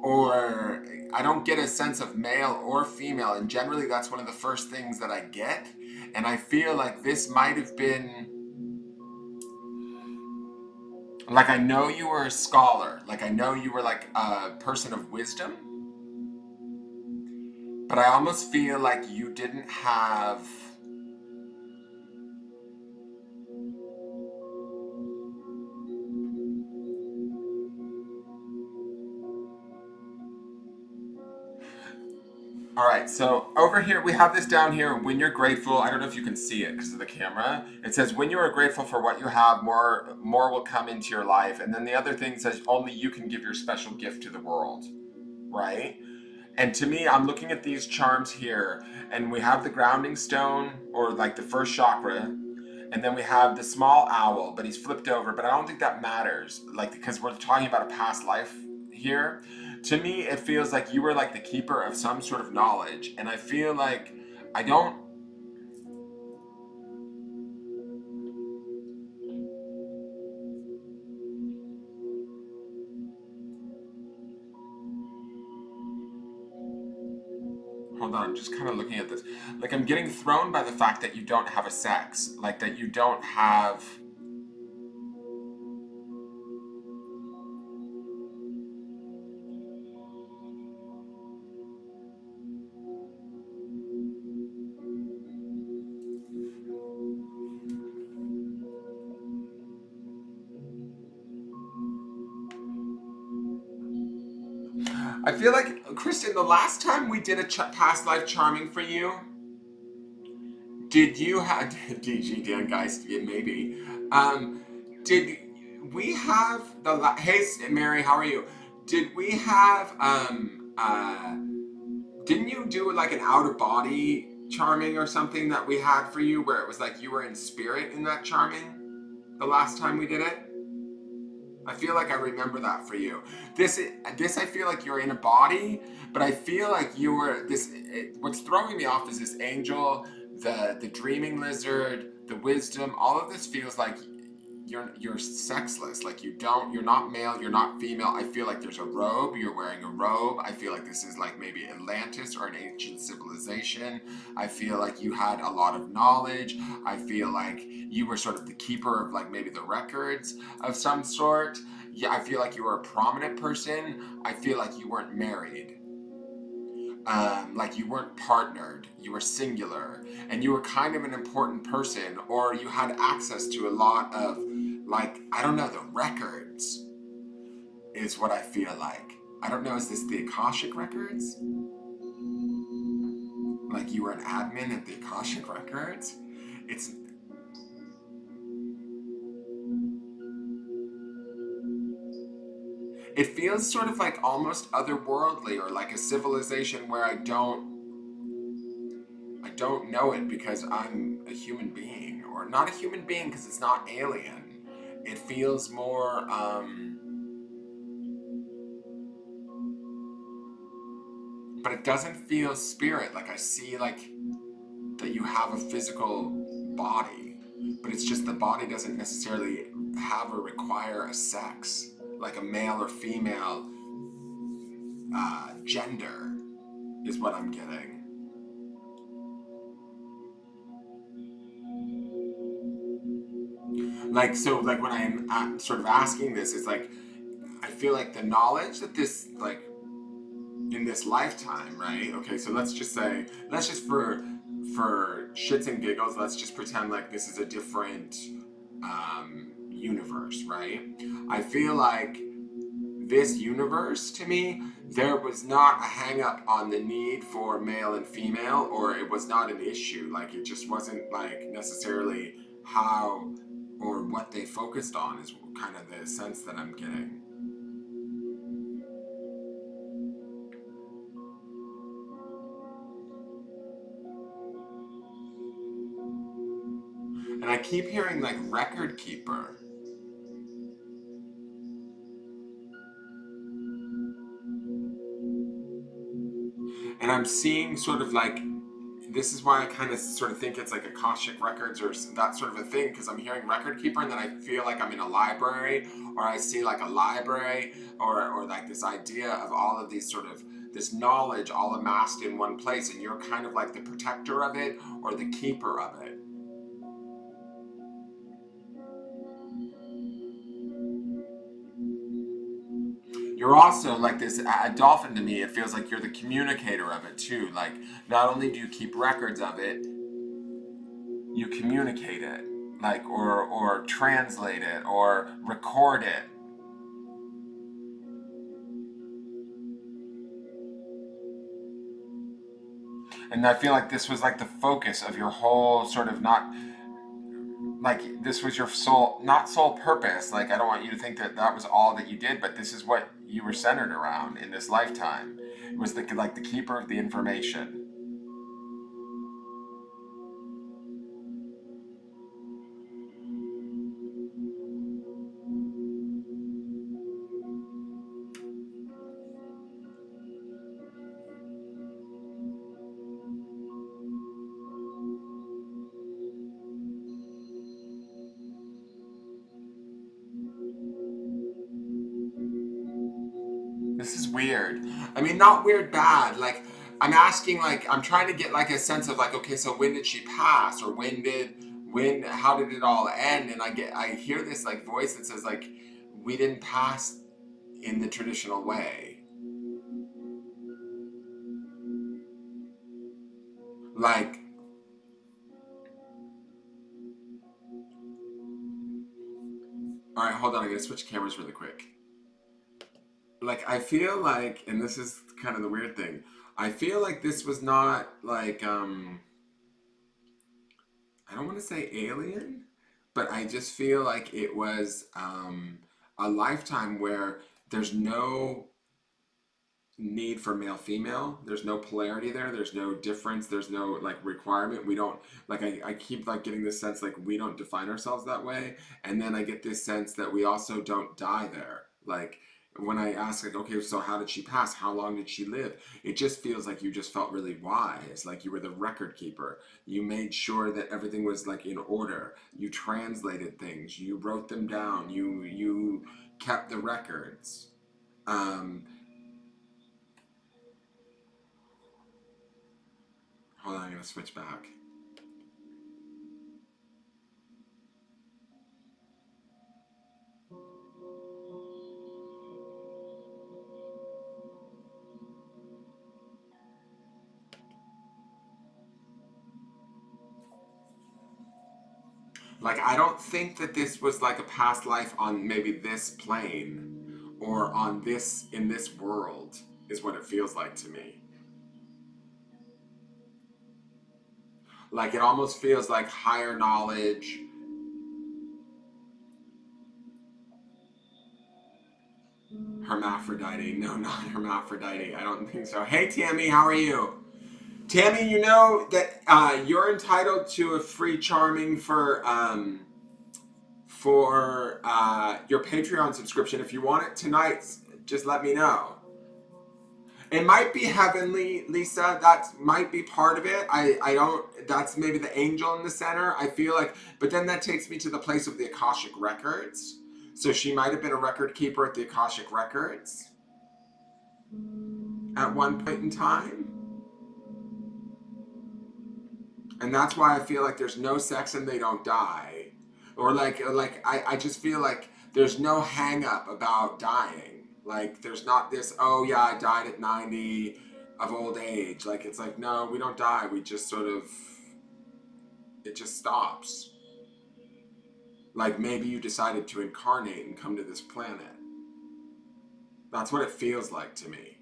or I don't get a sense of male or female, and generally that's one of the first things that I get. And I feel like this might have been, like I know you were a scholar, like I know you were like a person of wisdom, but I almost feel like you didn't have, all right, so over here, we have this down here, when you're grateful. I don't know if you can see it because of the camera. It says, when you are grateful for what you have, more will come into your life. And then the other thing says, only you can give your special gift to the world, right? And to me, I'm looking at these charms here, and we have the grounding stone, or like the first chakra, and then we have the small owl, but he's flipped over, but I don't think that matters, like, because we're talking about a past life here. To me, it feels like you were like the keeper of some sort of knowledge, and I feel like I don't... Hold on, I'm just kind of looking at this. Like, I'm getting thrown by the fact that you don't have a sex. Like, that you don't have... I feel like, Kristen, the last time we did a past life charming for you, did you have DG Dan Geist? Yeah, maybe. Did we have the hey Mary? How are you? Did we have Didn't you do like an out of body charming or something that we had for you where it was like you were in spirit in that charming the last time we did it? I feel like I remember that for you. This I feel like you're in a body, but I feel like you were what's throwing me off is this angel, the dreaming lizard, the wisdom. All of this feels like you're sexless. Like you're not male, you're not female. I feel like there's a robe. You're wearing a robe. I feel like this is like maybe Atlantis or an ancient civilization. I feel like you had a lot of knowledge. I feel like you were sort of the keeper of like maybe the records of some sort. Yeah, I feel like you were a prominent person. I feel like you weren't married. Like you weren't partnered, you were singular, and you were kind of an important person, or you had access to a lot of, like, I don't know, the records is what I feel like. I don't know, is this the Akashic Records? Like you were an admin at the Akashic Records? It feels sort of like almost otherworldly, or like a civilization where I don't know it because I'm a human being, or not a human being because it's not alien. It feels more, but it doesn't feel spirit. Like I see like that you have a physical body, but it's just the body doesn't necessarily have or require a sex, like a male or female gender is what I'm getting. Like, so like when I'm sort of asking this, it's like I feel like the knowledge that this, like, in this lifetime, right? Okay, so let's just for shits and giggles, let's just pretend like this is a different universe, right? I feel like this universe, to me, there was not a hang up on the need for male and female, or it was not an issue. Like it just wasn't like necessarily how or what they focused on is kind of the sense that I'm getting. And I keep hearing like record keeper. And I'm seeing sort of like, this is why I kind of sort of think it's like Akashic Records or that sort of a thing, because I'm hearing record keeper and then I feel like I'm in a library, or I see like a library, or like this idea of all of these sort of this knowledge all amassed in one place, and you're kind of like the protector of it or the keeper of it. You're also like this a dolphin to me. It feels like you're the communicator of it too. Like not only do you keep records of it, you communicate it, like or translate it or record it. And I feel like this was like the focus of your whole sort of, not like this was your sole, not sole purpose. Like I don't want you to think that that was all that you did, but this is what you were centered around in this lifetime. It was like the keeper of the information. This is weird. I mean, not weird bad. Like I'm asking, like I'm trying to get like a sense of like, okay, so when did she pass, or how did it all end? And I hear this like voice that says like we didn't pass in the traditional way. Like, all right, hold on, I gotta switch cameras really quick. like I feel like, and this is kind of the weird thing, I feel like this was not like I don't want to say alien, but I just feel like it was a lifetime where there's no need for male female, there's no polarity there, there's no difference, there's no like requirement. We don't like I keep like getting this sense like we don't define ourselves that way, and then I get this sense that we also don't die there. Like when I ask like, okay, so how did she pass, how long did she live, it just feels like you just felt really wise, like you were the record keeper, you made sure that everything was like in order, you translated things, you wrote them down, you kept the records. um Hold on, I'm gonna switch back. Like, I don't think that this was like a past life on maybe this plane or on this, in this world, is what it feels like to me. Like, it almost feels like higher knowledge. Hermaphrodite. No, not hermaphrodite. I don't think so. Hey, Tammy, how are you? Tammy, you know that you're entitled to a free charming for your Patreon subscription. If you want it tonight, just let me know. It might be heavenly, Lisa. That might be part of it. I don't. That's maybe the angel in the center. I feel like, but then that takes me to the place of the Akashic records. So she might have been a record keeper at the Akashic records at one point in time, and that's why I feel like there's no sex and they don't die, or like I just feel like there's no hang up about dying. Like there's not this, oh yeah, I died at 90 of old age. Like it's like, no, we don't die. We just sort of, it just stops. Like maybe you decided to incarnate and come to this planet. That's what it feels like to me.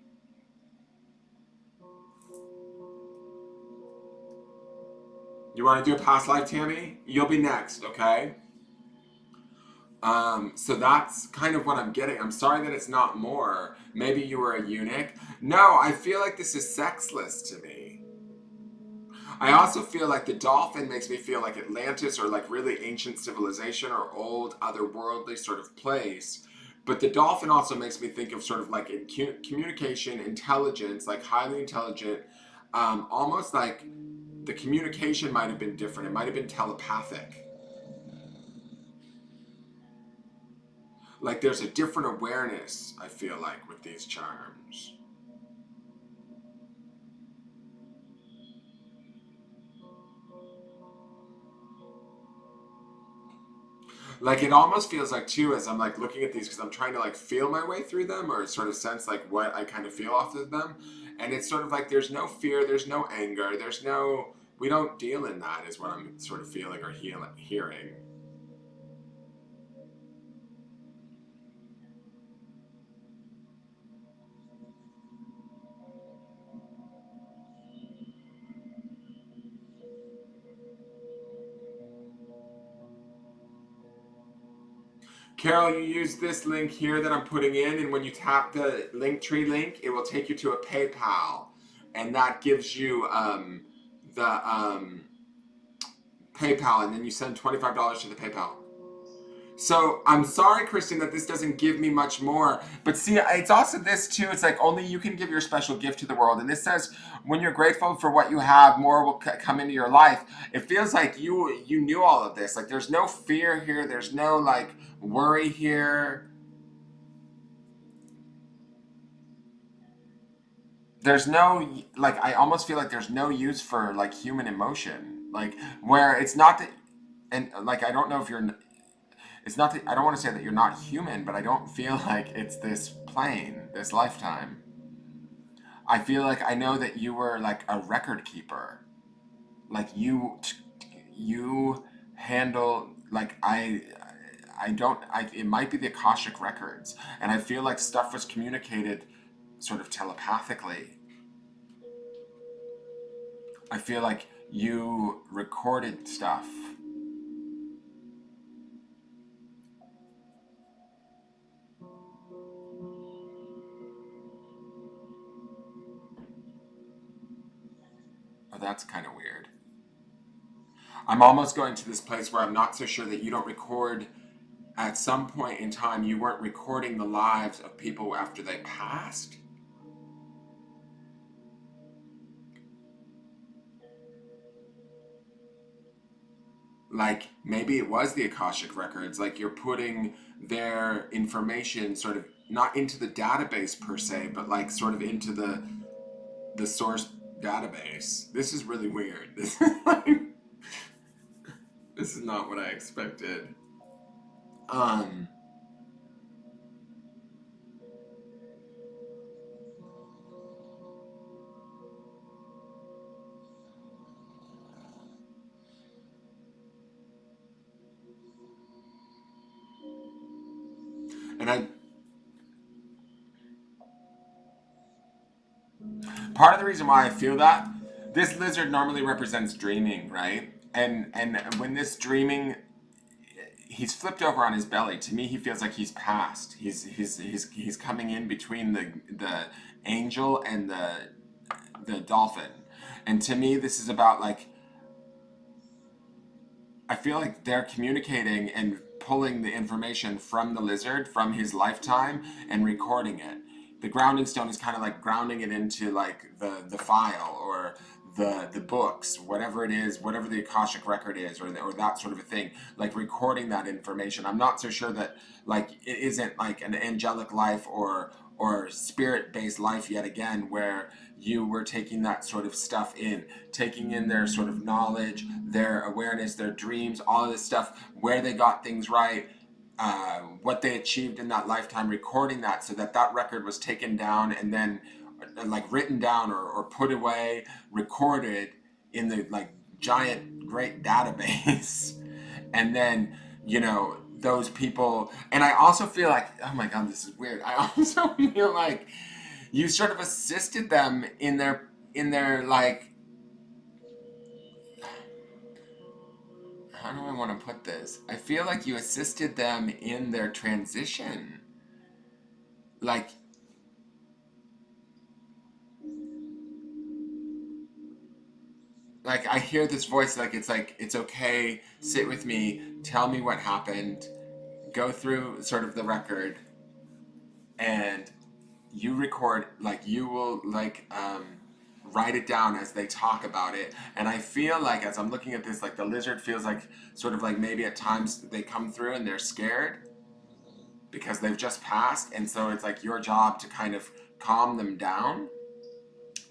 You want to do a past life, Tammy? You'll be next, okay? So that's kind of what I'm getting. I'm sorry that it's not more. Maybe you were a eunuch. No, I feel like this is sexless to me. I also feel like the dolphin makes me feel like Atlantis or like really ancient civilization or old otherworldly sort of place. But the dolphin also makes me think of sort of like in communication, intelligence, like highly intelligent, almost like the communication might have been different. It might have been telepathic. Like there's a different awareness, I feel like, with these charms. Like it almost feels like too, as I'm like looking at these, because I'm trying to like feel my way through them or sort of sense like what I kind of feel off of them, and it's sort of like there's no fear, there's no anger, there's no, we don't deal in that, is what I'm sort of feeling or hearing. Carol, you use this link here that I'm putting in, and when you tap the Linktree link, it will take you to a PayPal, and that gives you the PayPal, and then you send $25 to the PayPal. So I'm sorry, Kristen, that this doesn't give me much more. But see, it's also this too. It's like only you can give your special gift to the world. And this says when you're grateful for what you have, more will come into your life. It feels like you knew all of this. Like there's no fear here. There's no like worry here. There's no like, I almost feel like there's no use for like human emotion. Like where it's not that, and like I don't know if you're, it's not that, I don't want to say that you're not human, but I don't feel like it's this plane, this lifetime. I feel like I know that you were like a record keeper. Like you handle like it might be the Akashic records, and I feel like stuff was communicated sort of telepathically. I feel like you recorded stuff. Oh, that's kind of weird. I'm almost going to this place where I'm not so sure that you don't record. At some point in time, you weren't recording the lives of people after they passed. Like maybe it was the Akashic records, like you're putting their information sort of not into the database per se, but like sort of into the source database. This is really weird. This is like, this is not what I expected. Um and I part of the reason why I feel that this lizard normally represents dreaming, right? And when this dreaming, he's flipped over on his belly. To me, he feels like he's passed. He's coming in between the angel and the dolphin. And to me, this is about like I feel like they're communicating and pulling the information from the lizard from his lifetime and recording it. The grounding stone is kind of like grounding it into like the file or the books, whatever it is, whatever the Akashic record is, or that sort of a thing, like recording that information. I'm not so sure that like it isn't like an angelic life or spirit based life yet again where you were taking that sort of stuff in, taking in their sort of knowledge, their awareness, their dreams, all of this stuff, where they got things right, what they achieved in that lifetime, recording that so that that record was taken down and then like written down or put away, recorded in the like giant great database. And then, you know, those people, and I also feel like, oh my God, this is weird. I also feel like you sort of assisted them in their like, how do I want to put this? I feel like you assisted them in their transition. Like I hear this voice like it's okay, sit with me, tell me what happened, go through sort of the record, and you record like you will like write it down as they talk about it. And I feel like as I'm looking at this, like the lizard feels like sort of like maybe at times they come through and they're scared because they've just passed, and so it's like your job to kind of calm them down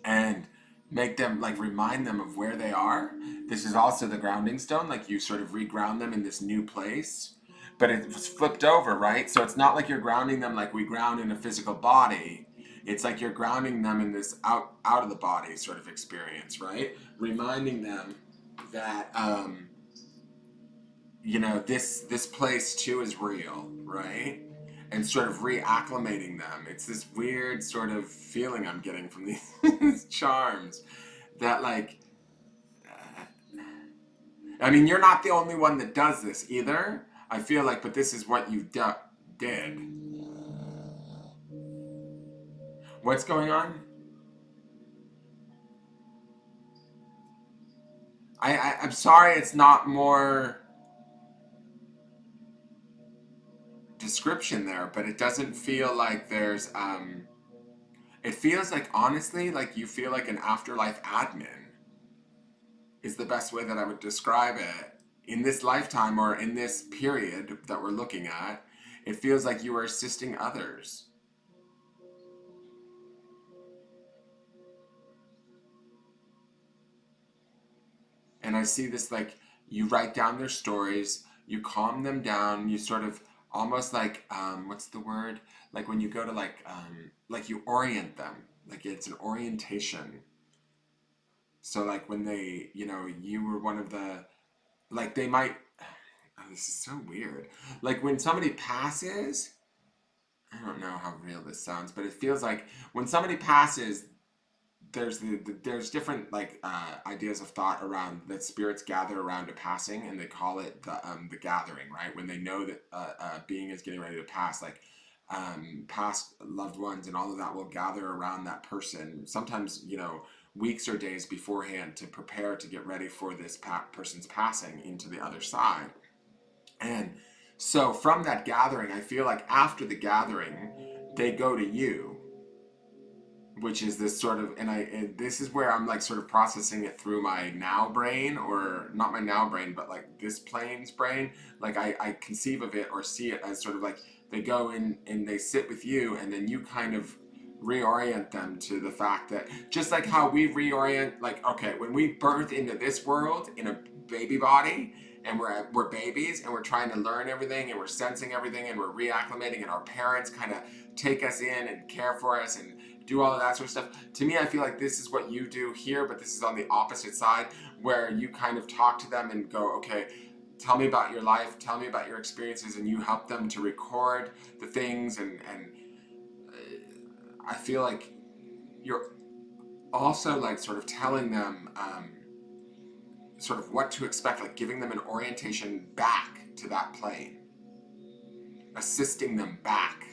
and make them like remind them of where they are. This is also the grounding stone, like you sort of reground them in this new place, but it was flipped over, right? So it's not like you're grounding them like we ground in a physical body. It's like you're grounding them in this out of the body sort of experience, right? Reminding them that you know this place too is real, right? And sort of reacclimating them. It's this weird sort of feeling I'm getting from these charms that like I mean you're not the only one that does this either. I feel like, but this is what you did. What's going on? I'm sorry it's not more description there, but it doesn't feel like there's it feels like honestly like you feel like an afterlife admin is the best way that I would describe it. In this lifetime or in this period that we're looking at, it feels like you are assisting others. And I see this like you write down their stories, you calm them down, you sort of almost like what's the word? Like when you go to like you orient them. Like it's an orientation. So like when they, you know, you were one of the like they might Oh, this is so weird. Like when somebody passes, I don't know how real this sounds, but it feels like when somebody passes, there's different like ideas of thought around that spirits gather around a passing, and they call it the gathering, right? When they know that a being is getting ready to pass, like past loved ones and all of that will gather around that person. Sometimes weeks or days beforehand to prepare to get ready for this person's passing into the other side. And so from that gathering, I feel like after the gathering, they go to you, which is this sort of, and this is where I'm like sort of processing it through my now brain, or not my now brain, but like this plane's brain. Like I conceive of it or see it as sort of like they go in and they sit with you, and then you kind of reorient them to the fact that just like how we reorient, like, okay, when we birth into this world in a baby body, and we're babies and we're trying to learn everything and we're sensing everything and we're reacclimating, and our parents kind of take us in and care for us and do all of that sort of stuff. To me, I feel like this is what you do here, but this is on the opposite side, where you kind of talk to them and go, okay, tell me about your life, tell me about your experiences, and you help them to record the things. And I feel like you're also like sort of telling them sort of what to expect, like giving them an orientation back to that plane, assisting them back,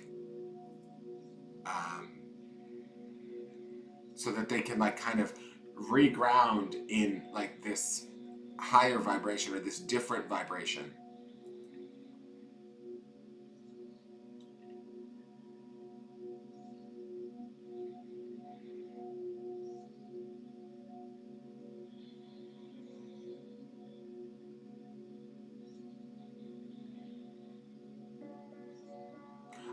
um, so that they can like kind of reground in like this higher vibration or this different vibration.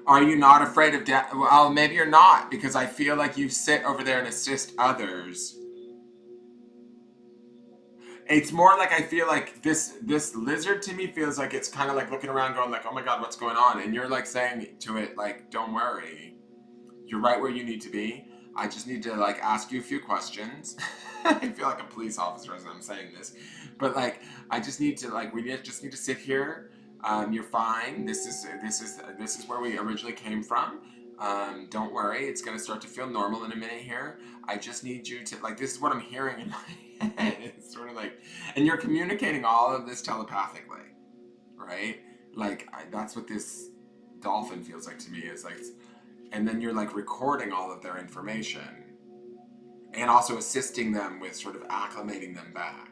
Are you not afraid of death? Well, maybe you're not, because I feel like you sit over there and assist others. It's more like I feel like this lizard to me feels like it's kind of like looking around going like, oh my god, what's going on? And you're like saying to it like, don't worry, you're right where you need to be. I just need to like ask you a few questions. I feel like a police officer as I'm saying this, but like I just need to like just need to sit here. You're fine. This is where we originally came from. Don't worry, it's gonna start to feel normal in a minute here. I just need you to like. This is what I'm hearing in my head. It's sort of like, and you're communicating all of this telepathically, right? Like that's what this dolphin feels like to me. Is like, and then you're like recording all of their information and also assisting them with sort of acclimating them back.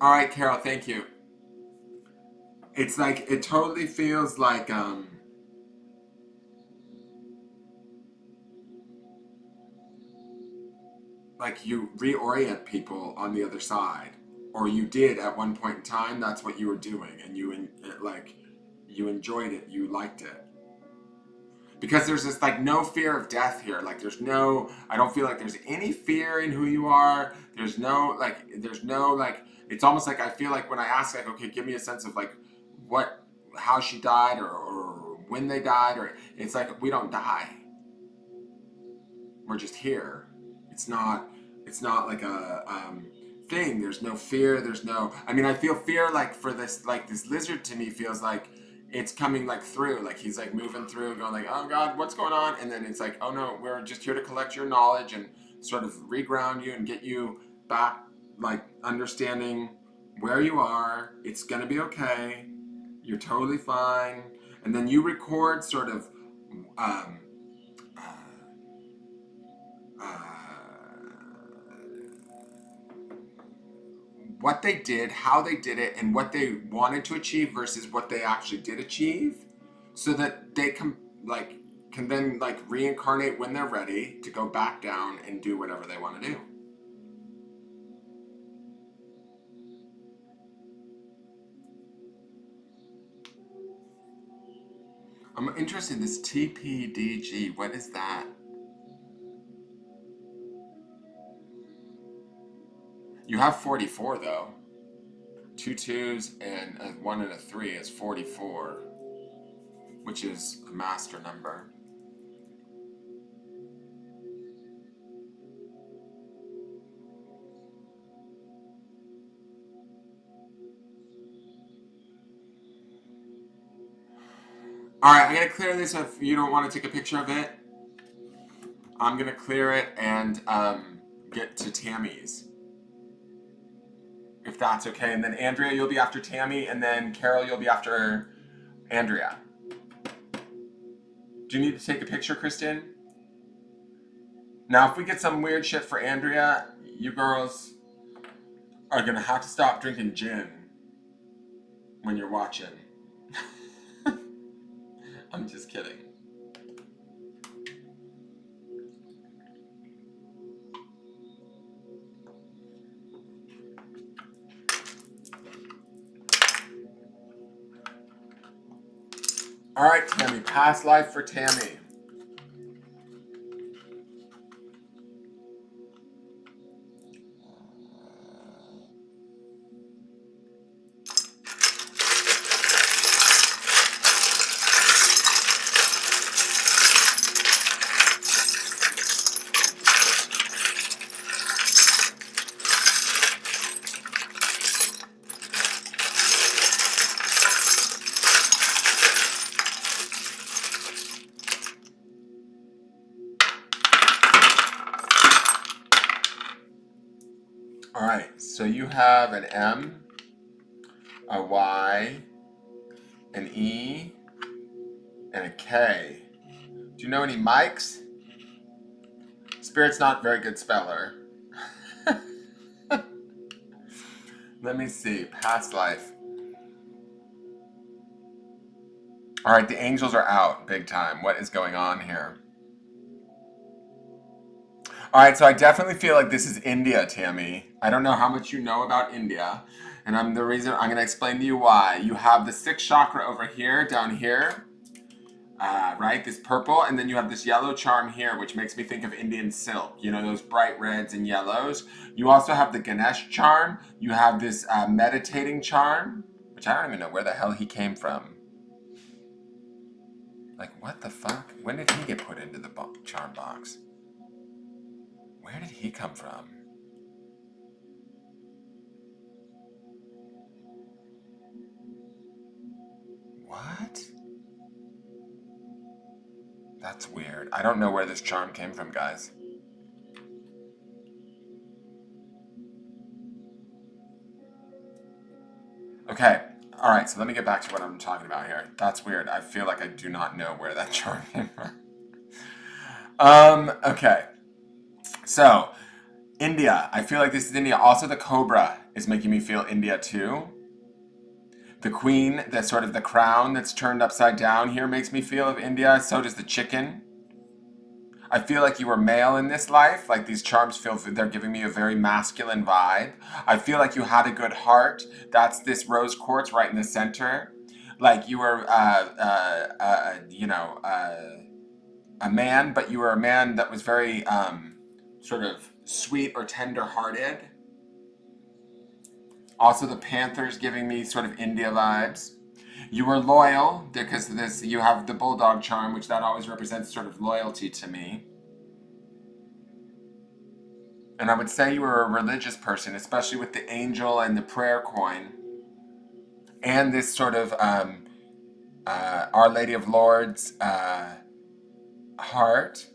All right, Carol, thank you. It's like it totally feels like you reorient people on the other side, or you did at one point in time. That's what you were doing, and like you enjoyed it, you liked it, because there's this like no fear of death here. Like there's no, I don't feel like there's any fear in who you are. There's no like it's almost like I feel like when I ask like, okay, give me a sense of like what how she died, or when they died, or it's like we don't die, we're just here. It's not like a thing. There's no fear. There's no. I mean, I feel fear like for this, like this lizard to me feels like it's coming like through, like he's like moving through, going like, oh god, what's going on? And then it's like, oh no, we're just here to collect your knowledge and sort of reground you and get you back, like understanding where you are. It's gonna be okay. You're totally fine. And then you record sort of um, uh, uh, what they did, how they did it, and what they wanted to achieve versus what they actually did achieve, so that they can then like reincarnate when they're ready to go back down and do whatever they want to do. I'm interested in this TPDG. What is that? You have 44 though. Two twos and a one and a three is 44. which is a master number. All right, I'm gonna clear this. If you don't want to take a picture of it, I'm gonna clear it and get to Tammy's, if that's okay. And then Andrea, you'll be after Tammy, and then Carol, you'll be after Andrea. Do you need to take a picture, Kristen? Now, if we get some weird shit for Andrea, you girls are gonna have to stop drinking gin when you're watching. I'm just kidding. All right, Tammy, past life for Tammy. All right, so you have an M, a Y, an E, and a K. Do you know any Mikes? Spirit's not a very good speller. Let me see, past life. All right, the angels are out big time. What is going on here? All right, so I definitely feel like this is India, Tammy. I don't know how much you know about India, and I'm going to explain to you why. You have the sixth chakra over here, down here, right? This purple, and then you have this yellow charm here, which makes me think of Indian silk. You know, those bright reds and yellows. You also have the Ganesh charm. You have this meditating charm, which I don't even know where the hell he came from. Like, what the fuck? When did he get put into the charm box? Where did he come from? What? That's weird. I don't know where this charm came from, guys. Okay. All right, so let me get back to what I'm talking about here. That's weird. I feel like I do not know where that charm came from. Okay. So, India. I feel like this is India. Also, the cobra is making me feel India too. The queen, the sort of the crown that's turned upside down here makes me feel of India. So does the chicken. I feel like you were male in this life. Like these charms feel, they're giving me a very masculine vibe. I feel like you had a good heart. That's this rose quartz right in the center. Like you were, a man, but you were a man that was very sort of sweet or tender-hearted. Also, the panther's giving me sort of India vibes. You were loyal because this. You have the bulldog charm, which that always represents sort of loyalty to me. And I would say you were a religious person, especially with the angel and the prayer coin, and this sort of Our Lady of Lords heart.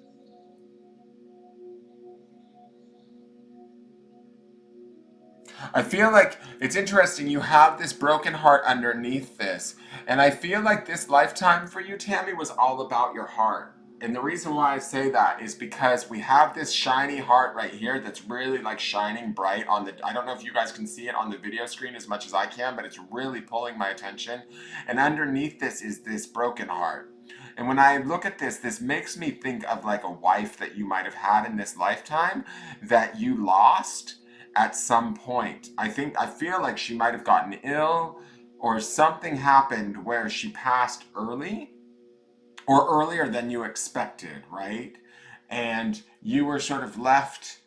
I feel like it's interesting. You have this broken heart underneath this. And I feel like this lifetime for you, Tammy, was all about your heart. And the reason why I say that is because we have this shiny heart right here that's really like shining bright on the, I don't know if you guys can see it on the video screen as much as I can, but it's really pulling my attention. And underneath this is this broken heart. And when I look at this, this makes me think of like a wife that you might have had in this lifetime that you lost at some point. I feel like she might have gotten ill or something happened where she passed early or earlier than you expected, right? And you were sort of left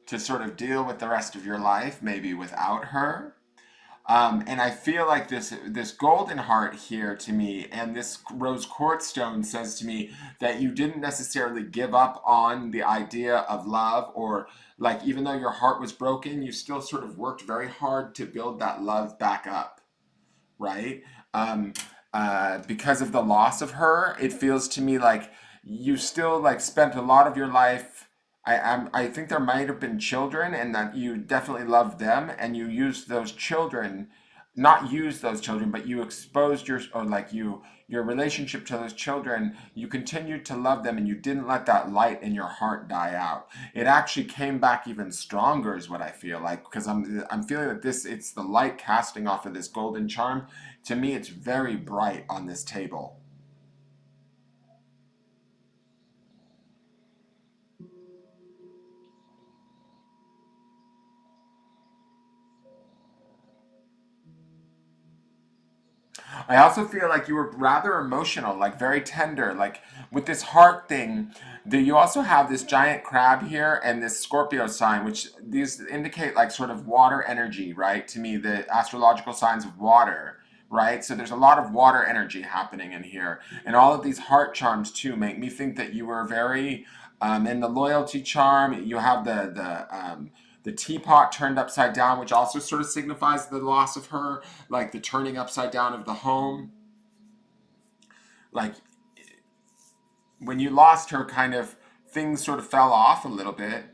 to sort of deal with the rest of your life, maybe without her. And I feel like this golden heart here to me, and this rose quartz stone says to me that you didn't necessarily give up on the idea of love, or like even though your heart was broken, you still sort of worked very hard to build that love back up, right? Um, because of the loss of her, it feels to me like you still like spent a lot of your life. I think there might have been children, and that you definitely loved them, and you used those children, not used those children, but you exposed your or like your relationship to those children. You continued to love them, and you didn't let that light in your heart die out. It actually came back even stronger, is what I feel like, because I'm feeling that this it's the light casting off of this golden charm. To me, it's very bright on this table. I also feel like you were rather emotional, like very tender, like with this heart thing. You also have this giant crab here and this Scorpio sign, which these indicate like sort of water energy, right? To me, the astrological signs of water, right? So there's a lot of water energy happening in here, and all of these heart charms too make me think that you were very in the loyalty charm. You have the teapot turned upside down, which also sort of signifies the loss of her, like the turning upside down of the home. Like when you lost her, kind of things sort of fell off a little bit,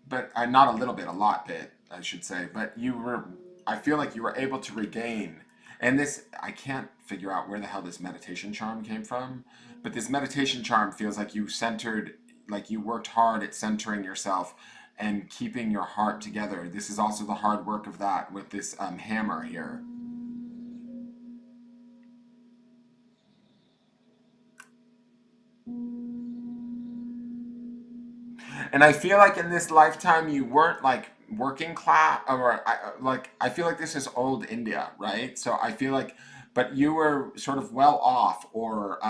but not a little bit, a lot bit, I should say. But you were, I feel like you were able to regain. And this, I can't figure out where the hell this meditation charm came from, but this meditation charm feels like you centered, like you worked hard at centering yourself and keeping your heart together. This is also the hard work of that with this hammer here. And I feel like in this lifetime you weren't like working class, or like I feel like this is old India, right? So I feel like, but you were sort of well off, or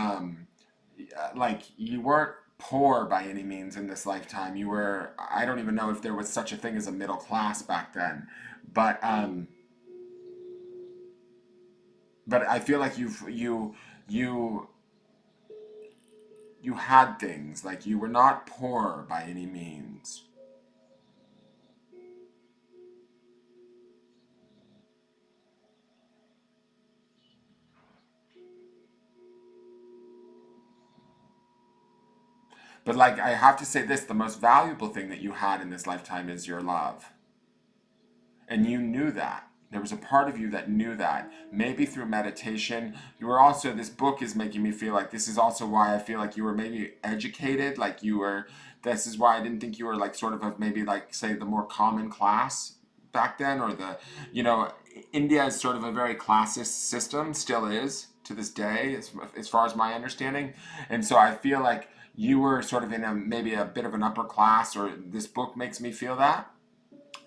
like you weren't poor by any means in this lifetime. You were, I don't even know if there was such a thing as a middle class back then, but I feel like you you had things, like you were not poor by any means. But like I have to say this, the most valuable thing that you had in this lifetime is your love. And you knew that. There was a part of you that knew that. Maybe through meditation. You were also, this book is making me feel like this is also why I feel like you were maybe educated. Like you were, this is why I didn't think you were like sort of maybe like, say, the more common class back then, or the, you know, India is sort of a very classist system, still is to this day, as far as my understanding. And so I feel like you were sort of in a maybe a bit of an upper class, or this book makes me feel that.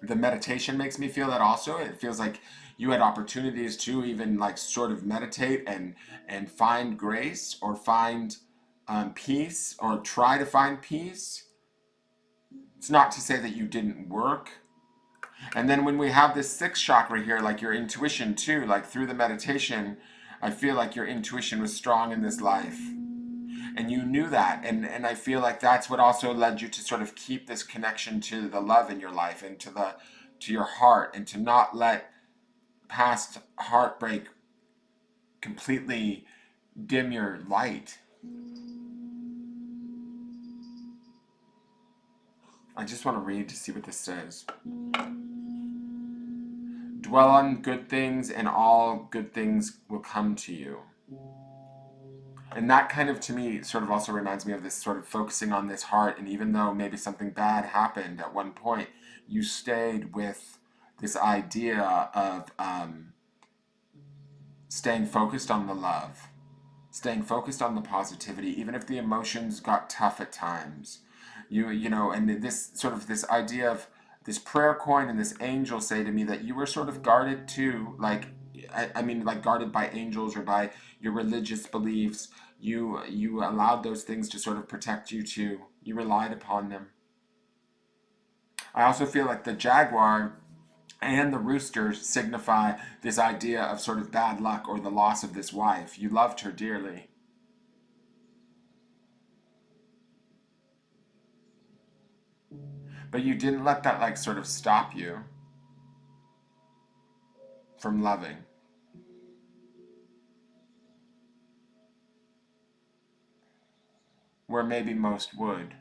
The meditation makes me feel that also. It feels like you had opportunities to even like sort of meditate and find grace, or find peace, or try to find peace. It's not to say that you didn't work. And then when we have this sixth chakra here, like your intuition too, like through the meditation, I feel like your intuition was strong in this life, and you knew that, and I feel like that's what also led you to sort of keep this connection to the love in your life, and to your heart, and to not let past heartbreak completely dim your light. I just want to read to see what this says. Dwell on good things, and all good things will come to you. And that kind of, to me, sort of also reminds me of this sort of focusing on this heart. And even though maybe something bad happened at one point, you stayed with this idea of staying focused on the love, staying focused on the positivity, even if the emotions got tough at times. You know, and this sort of this idea of this prayer coin and this angel say to me that you were sort of guarded too, like I mean, like guarded by angels or by your religious beliefs. You allowed those things to sort of protect you too. You relied upon them. I also feel like the jaguar And the roosters signify this idea of sort of bad luck or the loss of this wife. You loved her dearly. But you didn't let that like sort of stop you from loving. Where maybe most would.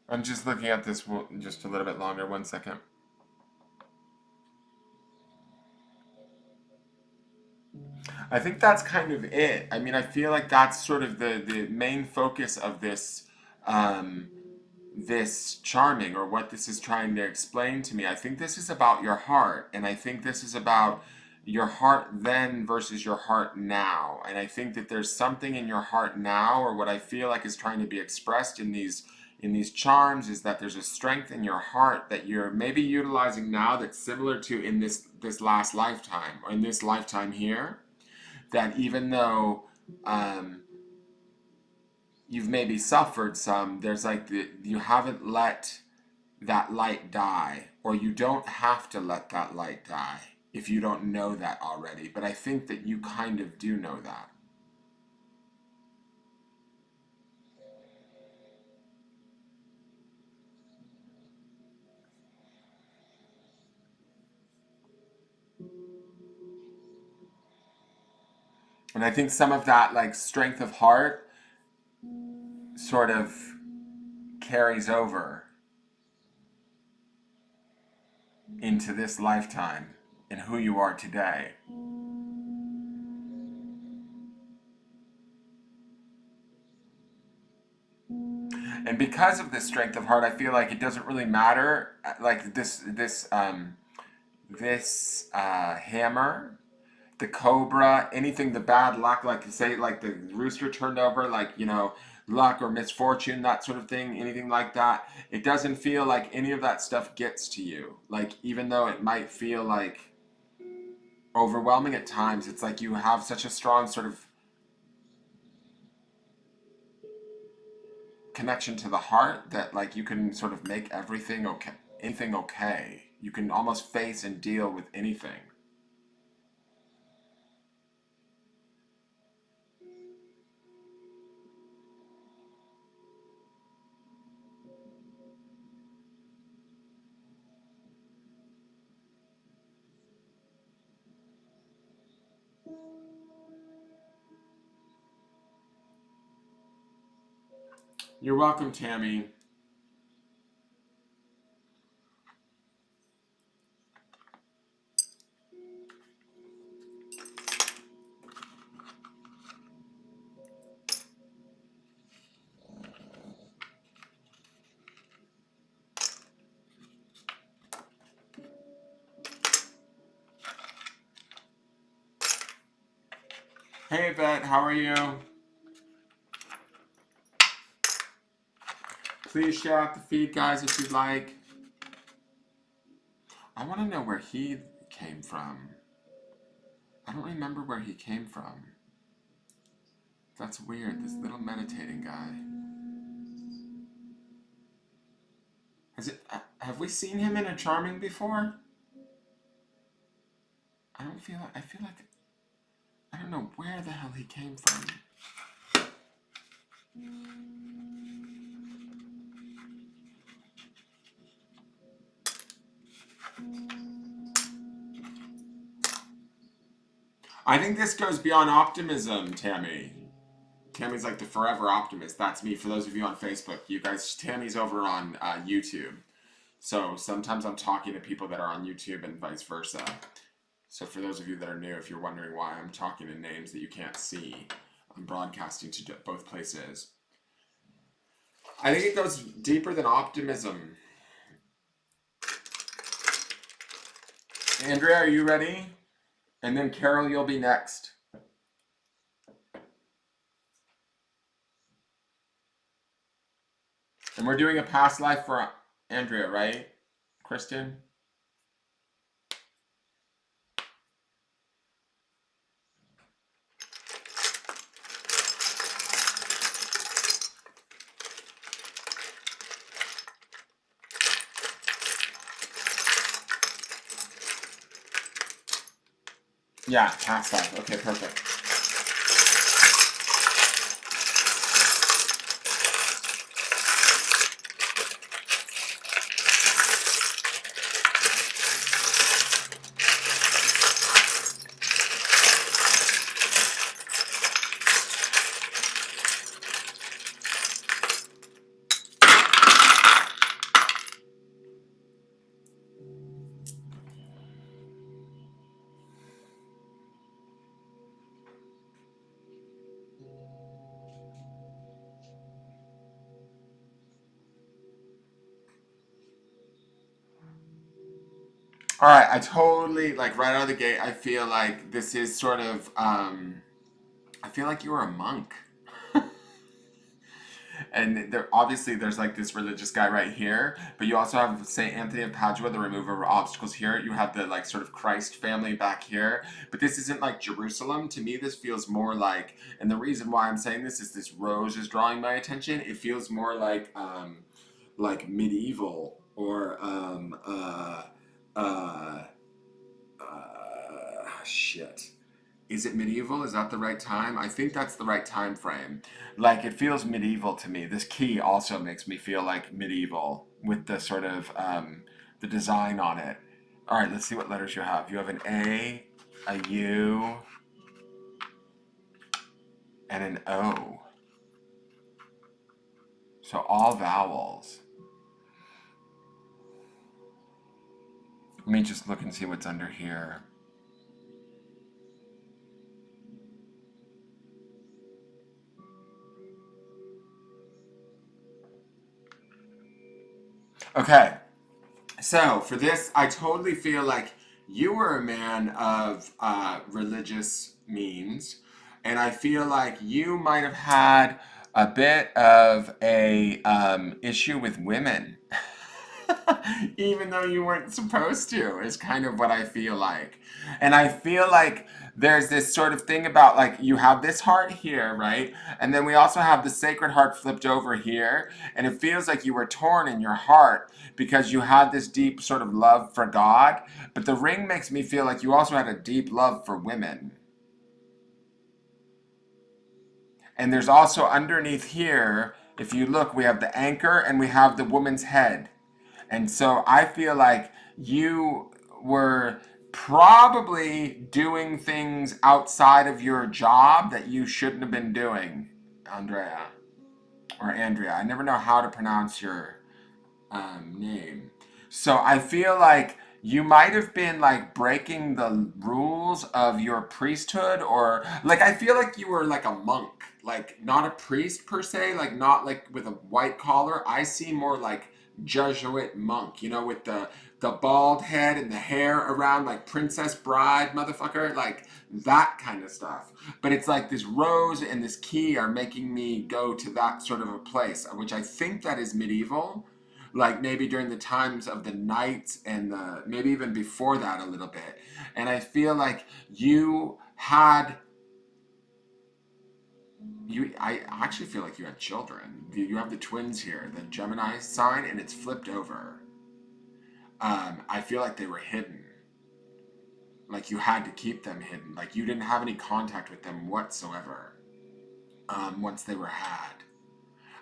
I'm just looking at this just a little bit longer. 1 second. I think that's kind of it. I mean, I feel like that's sort of the main focus of um, this charming, or what this is trying to explain to me. I think this is about your heart, and I think this is about your heart then versus your heart now. And I think that there's something in your heart now, or what I feel like is trying to be expressed in these charms, is that there's a strength in your heart that you're maybe utilizing now that's similar to in this last lifetime, or in this lifetime here, that even though you've maybe suffered some, there's like you haven't let that light die, or you don't have to let that light die if you don't know that already. But I think that you kind of do know that. And I think some of that like strength of heart sort of carries over into this lifetime and who you are today. And because of this strength of heart, I feel like it doesn't really matter. Like this hammer, the cobra, anything, the bad luck, like say, like the rooster turned over, like, you know, luck or misfortune, that sort of thing, anything like that. It doesn't feel like any of that stuff gets to you. Like, even though it might feel like overwhelming at times, it's like you have such a strong sort of connection to the heart that like you can sort of make everything okay, anything okay. You can almost face and deal with anything. You're welcome, Tammy. Hey, Yvette, how are you? Please share out the feed, guys, if you'd like. I want to know where he came from. I don't remember where he came from. That's weird, this little meditating guy. Have we seen him in a charming before? I feel like, I don't know where the hell he came from. I think this goes beyond optimism, Tammy. Tammy's like the forever optimist. That's me. For those of you on Facebook, you guys, Tammy's over on YouTube. So sometimes I'm talking to people that are on YouTube and vice versa. So for those of you that are new, if you're wondering why I'm talking in names that you can't see, I'm broadcasting to both places. I think it goes deeper than optimism. Andrea, are you ready? And then Carol, you'll be next. And we're doing a past life for Andrea, right, Kristen? Yeah, past life. Okay, perfect. All right, I totally like right out of the gate. I feel like this is sort of. I feel like you were a monk. And there obviously there's like this religious guy right here, but you also have Saint Anthony of Padua, the remover of obstacles here. You have the like sort of Christ family back here, but this isn't like Jerusalem. To me, this feels more like, and the reason why I'm saying this is this rose is drawing my attention. It feels more like medieval or uh, shit. Is it medieval? Is that the right time? I think that's the right time frame. Like it feels medieval to me. This key also makes me feel like medieval with the sort of the design on it. All right, let's see what letters you have. You have an a U, and an O. So all vowels. Let me just look and see what's under here. Okay, so for this, I totally feel like you were a man of religious means, and I feel like you might have had a bit of a issue with women, even though you weren't supposed to. Is kind of what I feel like, and I feel like there's this sort of thing about like you have this heart here, right? And then we also have the sacred heart flipped over here, and it feels like you were torn in your heart because you had this deep sort of love for God, but the ring makes me feel like you also had a deep love for women. And there's also underneath here, if you look, we have the anchor and we have the woman's head. And so I feel like you were probably doing things outside of your job that you shouldn't have been doing, Andrea or Andrea. I never know how to pronounce your name. So I feel like you might have been like breaking the rules of your priesthood, or like I feel like you were like a monk, like not a priest per se, like not like with a white collar. I see more like Jesuit monk, with the bald head and the hair around like Princess Bride, motherfucker, like that kind of stuff. But it's like this rose and this key are making me go to that sort of a place, which I think that is medieval, like maybe during the times of the knights and maybe even before that a little bit. And I feel like I actually feel like you had children. You have the twins here, the Gemini sign, and it's flipped over. I feel like they were hidden. Like you had to keep them hidden. Like you didn't have any contact with them whatsoever once they were had.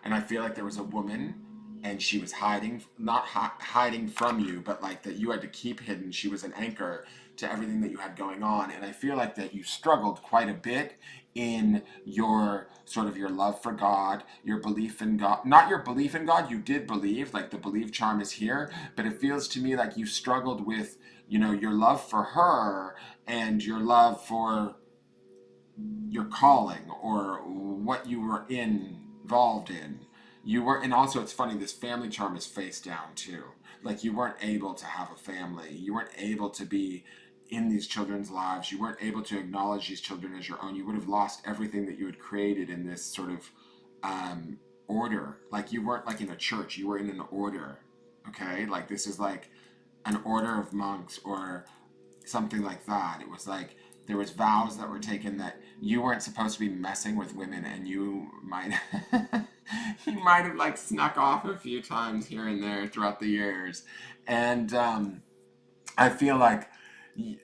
And I feel like there was a woman and she was hiding, not hiding from you, but like that you had to keep hidden. She was an anchor to everything that you had going on. And I feel like that you struggled quite a bit in your sort of your love for God, your belief in God. Not your belief in God, you did believe, like the belief charm is here, but it feels to me like you struggled with, your love for her and your love for your calling or what you were involved in. You were, and also it's funny, this family charm is face down too. Like you weren't able to have a family. You weren't able to be in these children's lives. You weren't able to acknowledge these children as your own. You would have lost everything that you had created in this sort of order. Like you weren't like in a church, you were in an order. Okay? Like this is like an order of monks or something like that. It was like there was vows that were taken that you weren't supposed to be messing with women, and you might you might have like snuck off a few times here and there throughout the years. And I feel like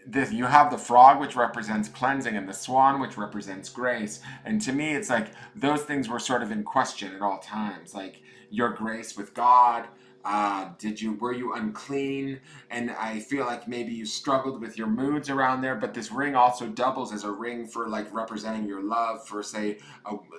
this, you have the frog, which represents cleansing, and the swan, which represents grace. And to me, it's like those things were sort of in question at all times. Like your grace with God, were you unclean? And I feel like maybe you struggled with your moods around there. But this ring also doubles as a ring for like representing your love for, say,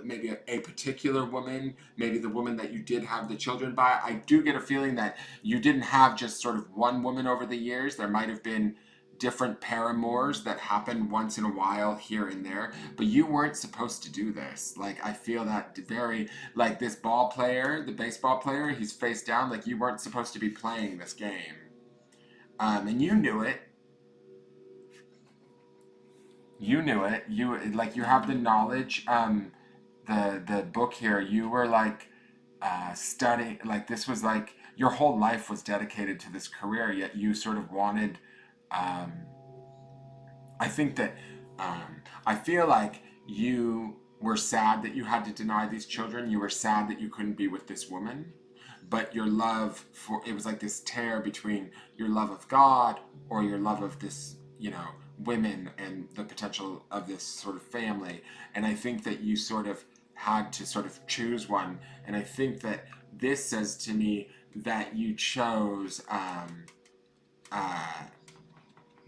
maybe a particular woman, maybe the woman that you did have the children by. I do get a feeling that you didn't have just sort of one woman over the years. There might have been different paramours that happen once in a while here and there, but you weren't supposed to do this. Like I feel that very, like this ball player, the baseball player, he's face down. Like you weren't supposed to be playing this game, and you knew it. You knew it. You like you have the knowledge. The book here. You were like studying. Like this was like your whole life was dedicated to this career. Yet you sort of wanted. Um, I think that I feel like you were sad that you had to deny these children. You were sad that you couldn't be with this woman, but your love for it was like this tear between your love of God or your love of this, women and the potential of this sort of family. And I think that you sort of had to sort of choose one. And I think that this says to me that you chose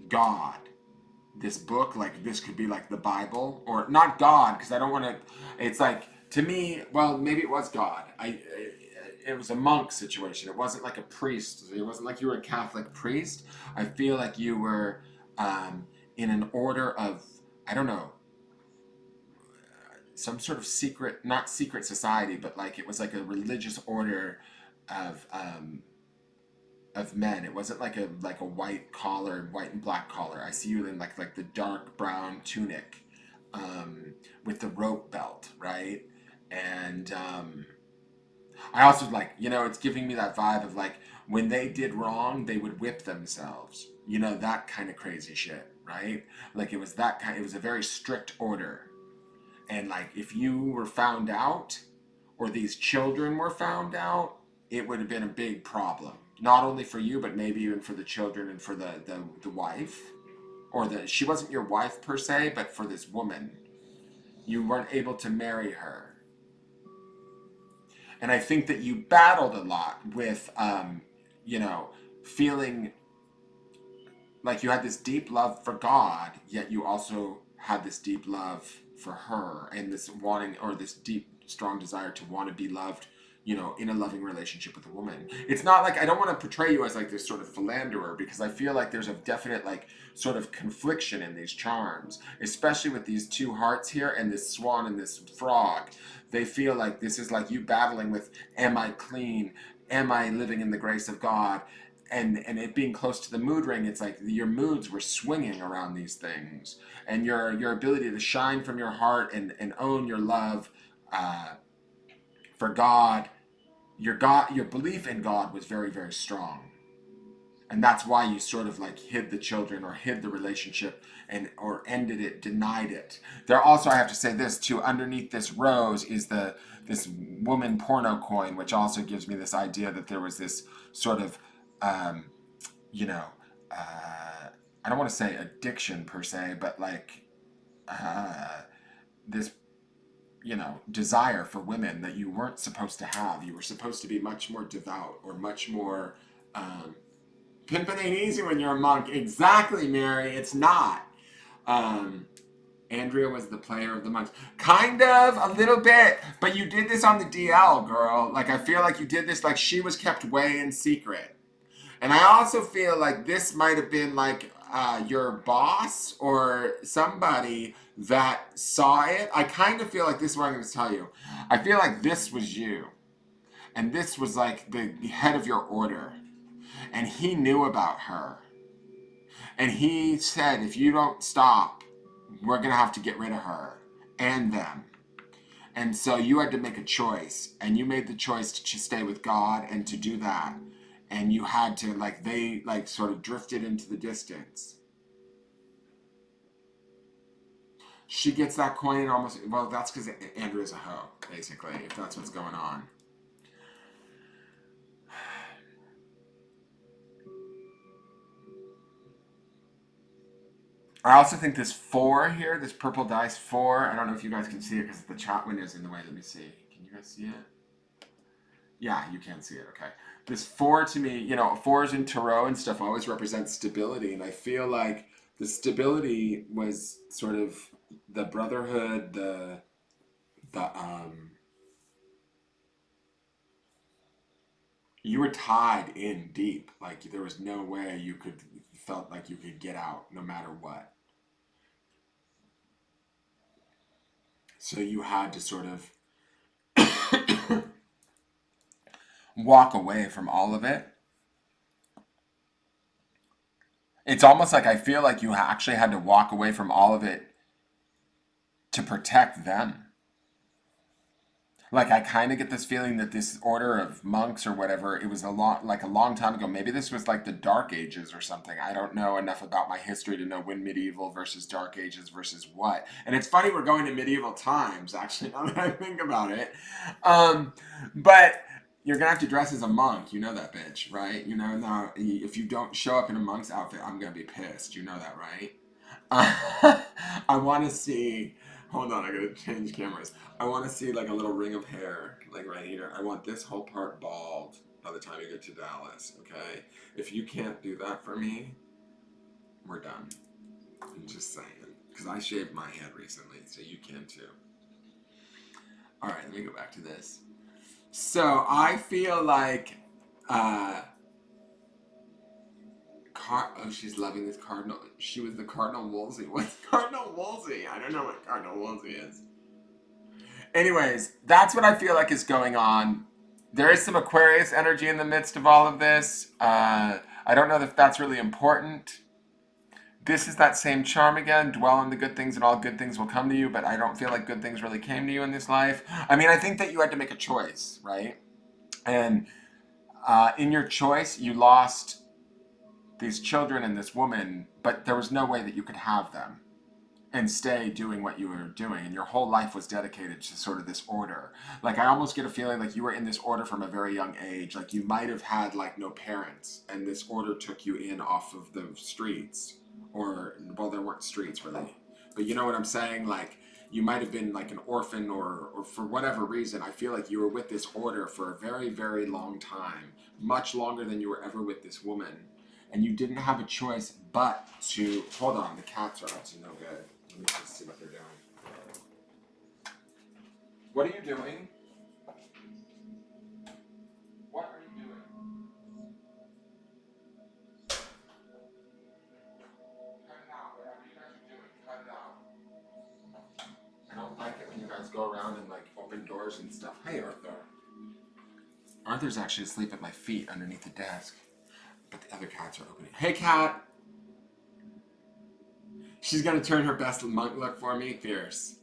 God. This book, like this could be like the Bible, or not God, because I don't want to. It's like to me, well, maybe it was God. It was a monk situation. It wasn't like a priest. It wasn't like you were a Catholic priest. I feel like you were in an order of, I don't know, some sort of secret, not secret society, but like it was like a religious order of men. It wasn't like a white collar, white and black collar. I see you in like the dark brown tunic, with the rope belt, right? And I also like, it's giving me that vibe of like when they did wrong, they would whip themselves. That kind of crazy shit, right? Like it was a very strict order. And like if you were found out, or these children were found out, it would have been a big problem. Not only for you, but maybe even for the children and for the wife. Or she wasn't your wife per se, but for this woman. You weren't able to marry her. And I think that you battled a lot with, feeling like you had this deep love for God, yet you also had this deep love for her, and this wanting, or this deep, strong desire to want to be loved, in a loving relationship with a woman. It's not like, I don't want to portray you as like this sort of philanderer, because I feel like there's a definite like sort of confliction in these charms, especially with these two hearts here and this swan and this frog. They feel like this is like you battling with, am I clean? Am I living in the grace of God? And it being close to the mood ring, it's like your moods were swinging around these things, and your ability to shine from your heart and own your love for God, your belief in God was very, very strong. And that's why you sort of like hid the children or hid the relationship or ended it, denied it. There also, I have to say this too, underneath this rose is this woman porno coin, which also gives me this idea that there was this sort of, you know, I don't want to say addiction per se, but like this, desire for women that you weren't supposed to have. You were supposed to be much more devout or much more, pimping ain't easy when you're a monk. Exactly, Mary. It's not. Andrea was the player of the monks. Kind of, a little bit. But you did this on the DL, girl. Like, I feel like you did this, like, she was kept way in secret. And I also feel like this might have been, like, your boss or somebody that saw it. I kind of feel like this is what I'm going to tell you. I feel like this was you. And this was, like, the head of your order. And he knew about her. And he said, if you don't stop, we're going to have to get rid of her and them. And so you had to make a choice, and you made the choice to stay with God and to do that. And you had to, like, they, like, sort of drifted into the distance. She gets that coin and almost, well, that's because Andrew is a hoe, basically, if that's what's going on. I also think this 4 here, this purple dice 4, I don't know if you guys can see it because the chat window is in the way. Let me see. Can you guys see it? Yeah, you can see it. Okay. This 4 to me, you know, 4s in tarot and stuff always represent stability. And I feel like the stability was sort of the brotherhood, the you were tied in deep. Like there was no way you felt like you could get out no matter what. So you had to sort of walk away from all of it. It's almost like I feel like you actually had to walk away from all of it to protect them. Like I kind of get this feeling that this order of monks or whatever, it was a long time ago. Maybe this was like the Dark Ages or something. I don't know enough about my history to know when medieval versus Dark Ages versus what. And it's funny we're going to medieval times, actually, now that I think about it. But you're gonna have to dress as a monk. You know that, bitch, right? You know, now if you don't show up in a monk's outfit, I'm gonna be pissed. You know that, right? I want to see. Hold on, I gotta change cameras. I want to see like a little ring of hair, like right here. I want this whole part bald by the time you get to Dallas. Okay, if you can't do that for me, we're done. I'm just saying, because I shaved my head recently, so you can too. All right, let me go back to this. So I feel like, oh, she's loving this cardinal. She was the Cardinal Wolsey. What's Cardinal Wolsey? I don't know what Cardinal Wolsey is. Anyways, that's what I feel like is going on. There is some Aquarius energy in the midst of all of this. I don't know if that's really important. This is that same charm again. Dwell on the good things and all good things will come to you, but I don't feel like good things really came to you in this life. I mean, I think that you had to make a choice, right? And in your choice, you lost these children and this woman, but there was no way that you could have them and stay doing what you were doing, and your whole life was dedicated to sort of this order. Like I almost get a feeling like you were in this order from a very young age. Like you might have had like no parents, and this order took you in off of the streets, or well, there weren't streets really, but you know what I'm saying. Like you might have been like an orphan, or for whatever reason. I feel like you were with this order for a very, very long time, much longer than you were ever with this woman, and you didn't have a choice but to hold on. The cats are up to no good. Let me just see what they're doing. What are you doing? What are you doing? Cut it out. Whatever you guys are doing, cut it out. I don't like it when you guys go around and like open doors and stuff. Hey, Arthur. Arthur's actually asleep at my feet underneath the desk, but the other cats are opening. Hey, cat. She's gonna turn her best monk look for me. Fierce.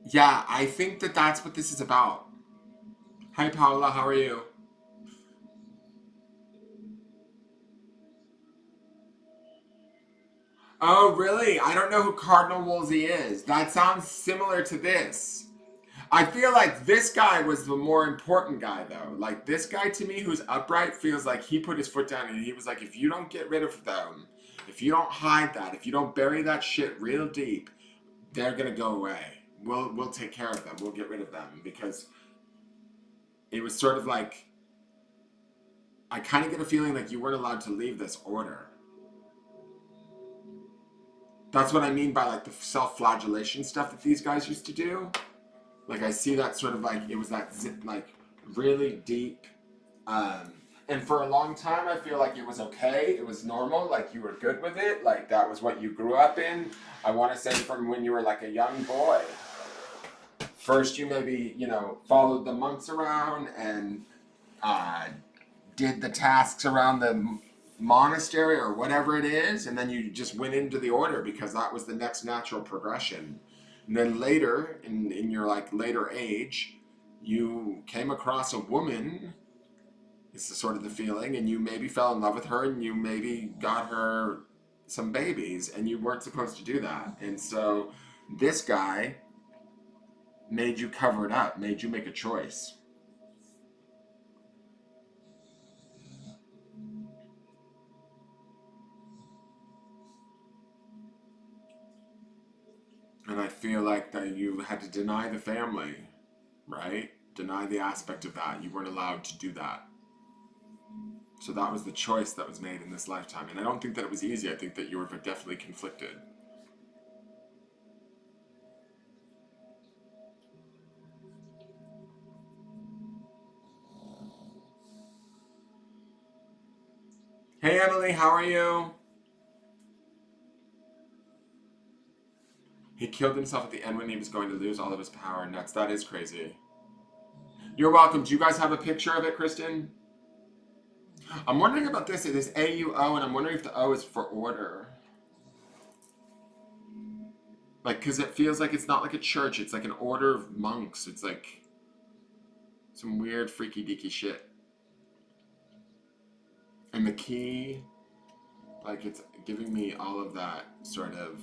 Yeah, I think that that's what this is about. Hi, Paula. How are you? Oh, really? I don't know who Cardinal Wolsey is. That sounds similar to this. I feel like this guy was the more important guy, though. Like, this guy to me who's upright feels like he put his foot down and he was like, if you don't get rid of them, if you don't hide that, if you don't bury that shit real deep, they're gonna go away. We'll take care of them. We'll get rid of them. Because it was sort of like, I kind of get a feeling like you weren't allowed to leave this order. That's what I mean by like the self-flagellation stuff that these guys used to do. Like I see that sort of like it was that like really deep. Um, and for a long time, I feel like it was okay. It was normal. Like you were good with it. Like that was what you grew up in. I want to say from when you were like a young boy. First, you maybe followed the monks around and did the tasks around the monastery or whatever it is, and then you just went into the order because that was the next natural progression. And then later, in your like later age, you came across a woman. It's the sort of the feeling, and you maybe fell in love with her, and you maybe got her some babies, and you weren't supposed to do that. And so this guy made you cover it up, made you make a choice. And I feel like that you had to deny the family, right? Deny the aspect of that. You weren't allowed to do that. So that was the choice that was made in this lifetime. And I don't think that it was easy. I think that you were definitely conflicted. Hey Emily, how are you? He killed himself at the end when he was going to lose all of his power. Nuts. That is crazy. You're welcome. Do you guys have a picture of it, Kristen? I'm wondering about this. It is AUO, and I'm wondering if the O is for order. Like, because it feels like it's not like a church. It's like an order of monks. It's like some weird, freaky, deaky shit. And the key, like, it's giving me all of that sort of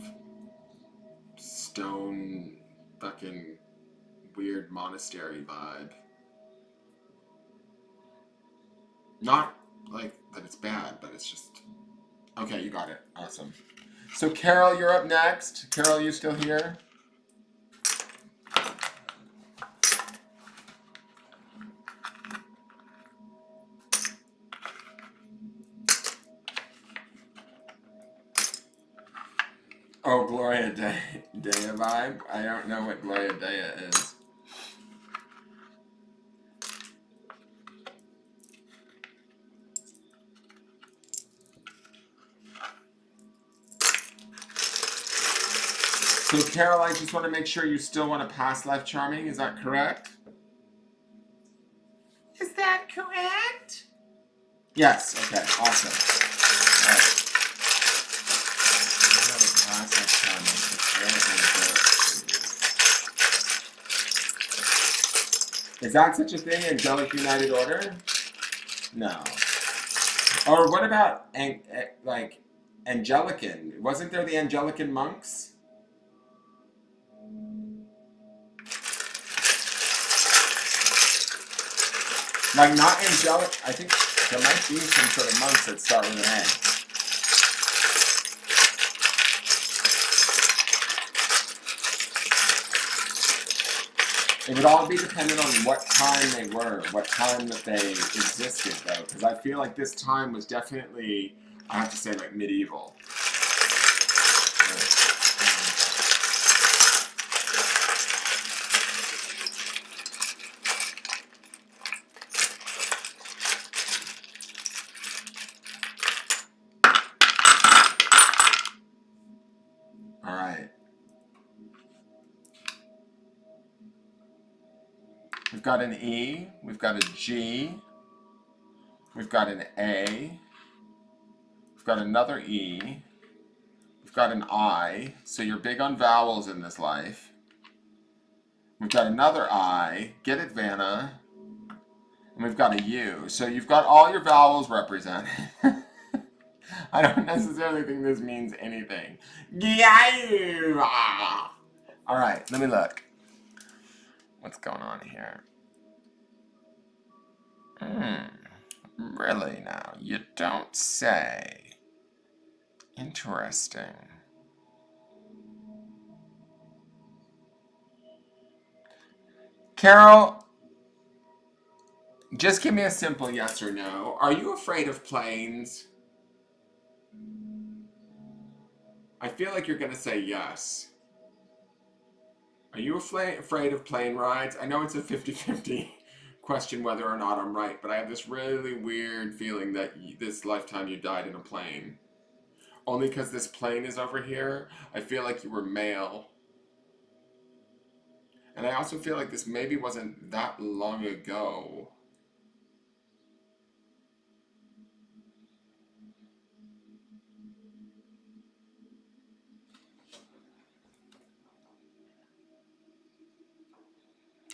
stone, fucking weird monastery vibe. Not like that it's bad, but it's just... Okay, you got it. Awesome. So Carol, you're up next. Carol, you still here? Oh, Gloria Dea vibe? I don't know what Gloria Dea is. So Carol, I just want to make sure you still want to past life charming. Is that correct? Is that correct? Yes. Okay. Awesome. All right. Past life charming. Is that such a thing? Angelic United Order? No. Or what about like Anglican? Wasn't there the Anglican monks? Like not angelic. I think there might be some sort of monks that start with an A. It would all be dependent on what time they were, what time that they existed, though, because I feel like this time was definitely, I have to say, like medieval. All right. We've got an E, we've got a G, we've got an A, we've got another E, we've got an I, so you're big on vowels in this life. We've got another I, get it, Vanna, and we've got a U. So you've got all your vowels represented. I don't necessarily think this means anything. Yeah. All right, let me look. What's going on here? Really now? You don't say. Interesting. Carol, just give me a simple yes or no. Are you afraid of planes? I feel like you're going to say yes. Are you afraid of plane rides? I know it's a 50-50 question whether or not I'm right, but I have this really weird feeling that this lifetime you died in a plane. Only because this plane is over here, I feel like you were male. And I also feel like this maybe wasn't that long ago.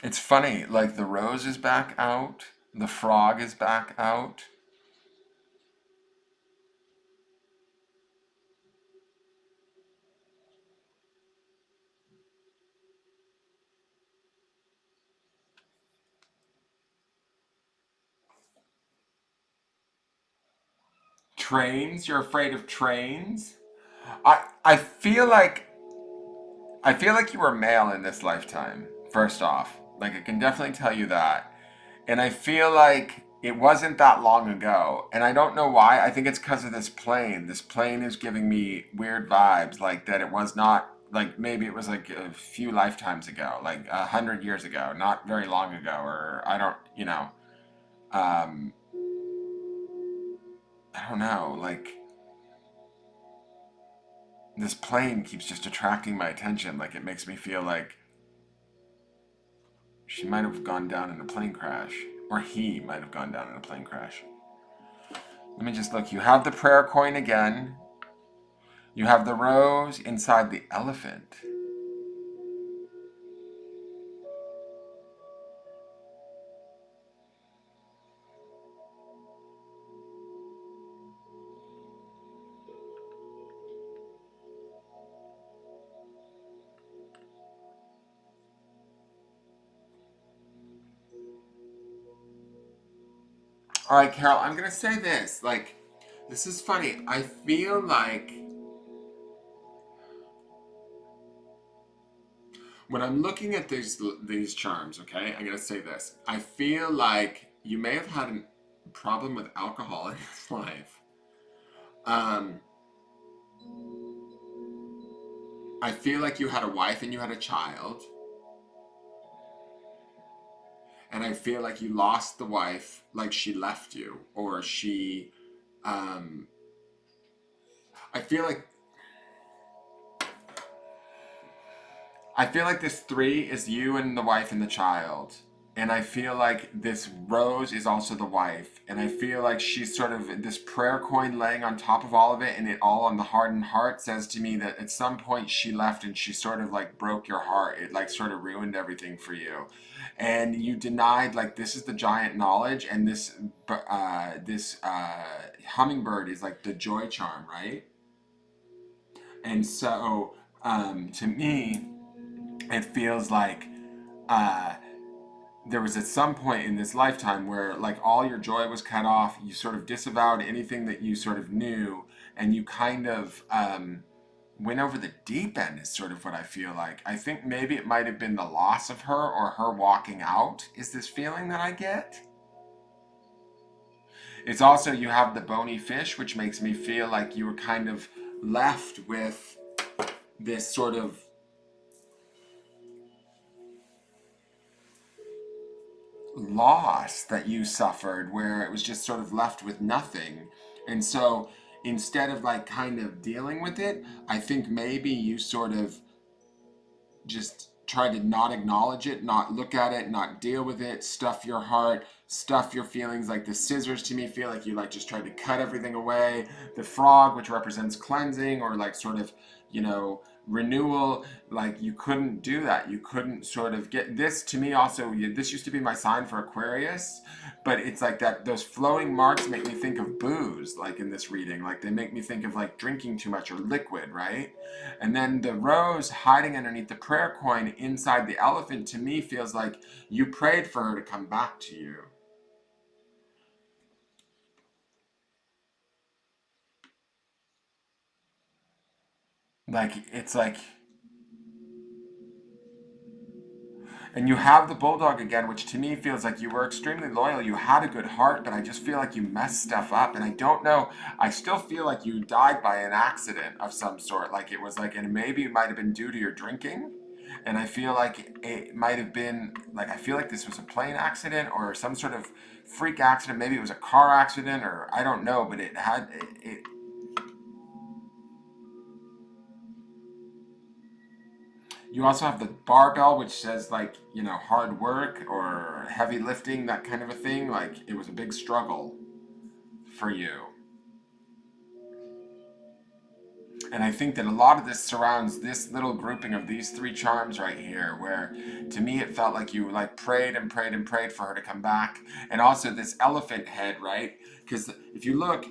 It's funny, like the rose is back out, the frog is back out. Trains? You're afraid of trains? I feel like you were male in this lifetime, first off. Like I can definitely tell you that. And I feel like it wasn't that long ago. And I don't know why. I think it's because of this plane. This plane is giving me weird vibes, like that it was not, like maybe it was like a few lifetimes ago, like 100 years ago, not very long ago, or I don't, um, I don't know, like this plane keeps just attracting my attention. Like it makes me feel like she might have gone down in a plane crash, or he might have gone down in a plane crash. Let me just look. You have the prayer coin again. You have the rose inside the elephant. All right, Carol, I'm going to say this. Like, this is funny. I feel like when I'm looking at these charms, okay, I'm going to say this. I feel like you may have had a problem with alcohol in this life. Um, I feel like you had a wife and you had a child. And I feel like you lost the wife, like she left you, or she. Um, I feel like this three is you and the wife and the child. And I feel like this rose is also the wife. And I feel like she's sort of this prayer coin laying on top of all of it. And it all on the hardened heart says to me that at some point she left and she sort of like broke your heart. It like sort of ruined everything for you. And you denied, like, this is the giant knowledge. And this hummingbird is like the joy charm, right? And so to me, it feels like uh, there was at some point in this lifetime where like all your joy was cut off. You sort of disavowed anything that you sort of knew, and you kind of went over the deep end. Is sort of what I feel like. I think maybe it might have been the loss of her or her walking out. Is this feeling that I get? It's also you have the bony fish, which makes me feel like you were kind of left with this sort of loss that you suffered where it was just sort of left with nothing. And so instead of like kind of dealing with it, I think maybe you sort of just try to not acknowledge it, not look at it, not deal with it, stuff your heart, stuff your feelings. Like the scissors to me feel like you like just tried to cut everything away. The frog, which represents cleansing or like sort of, renewal, like you couldn't do that. You couldn't sort of get this to me also. This used to be my sign for Aquarius, but it's like that those flowing marks make me think of booze, like in this reading. Like they make me think of like drinking too much or liquid, right? And then the rose hiding underneath the prayer coin inside the elephant to me feels like you prayed for her to come back to you. Like it's like, and you have the bulldog again, which to me feels like you were extremely loyal. You had a good heart, but I just feel like you messed stuff up. And I don't know. I still feel like you died by an accident of some sort. Like it was like, and maybe it might have been due to your drinking. And I feel like it might have been like, I feel like this was a plane accident or some sort of freak accident. Maybe it was a car accident or I don't know, but you also have the barbell, which says like, hard work or heavy lifting, that kind of a thing. Like it was a big struggle for you. And I think that a lot of this surrounds this little grouping of these three charms right here, where to me it felt like you like prayed and prayed and prayed for her to come back. And also this elephant head, right? Because if you look,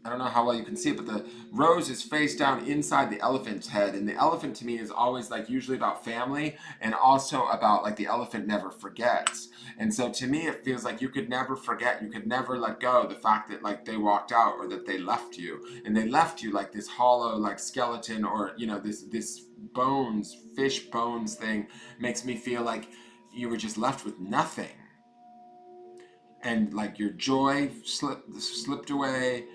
I don't know how well you can see it, but the rose is face down inside the elephant's head. And the elephant to me is always like usually about family and also about like the elephant never forgets. And so to me, it feels like you could never forget, you could never let go the fact that like they walked out or that they left you. And they left you like this hollow, like skeleton or, you know, this bones, fish bones thing makes me feel like you were just left with nothing. And like your joy slipped away,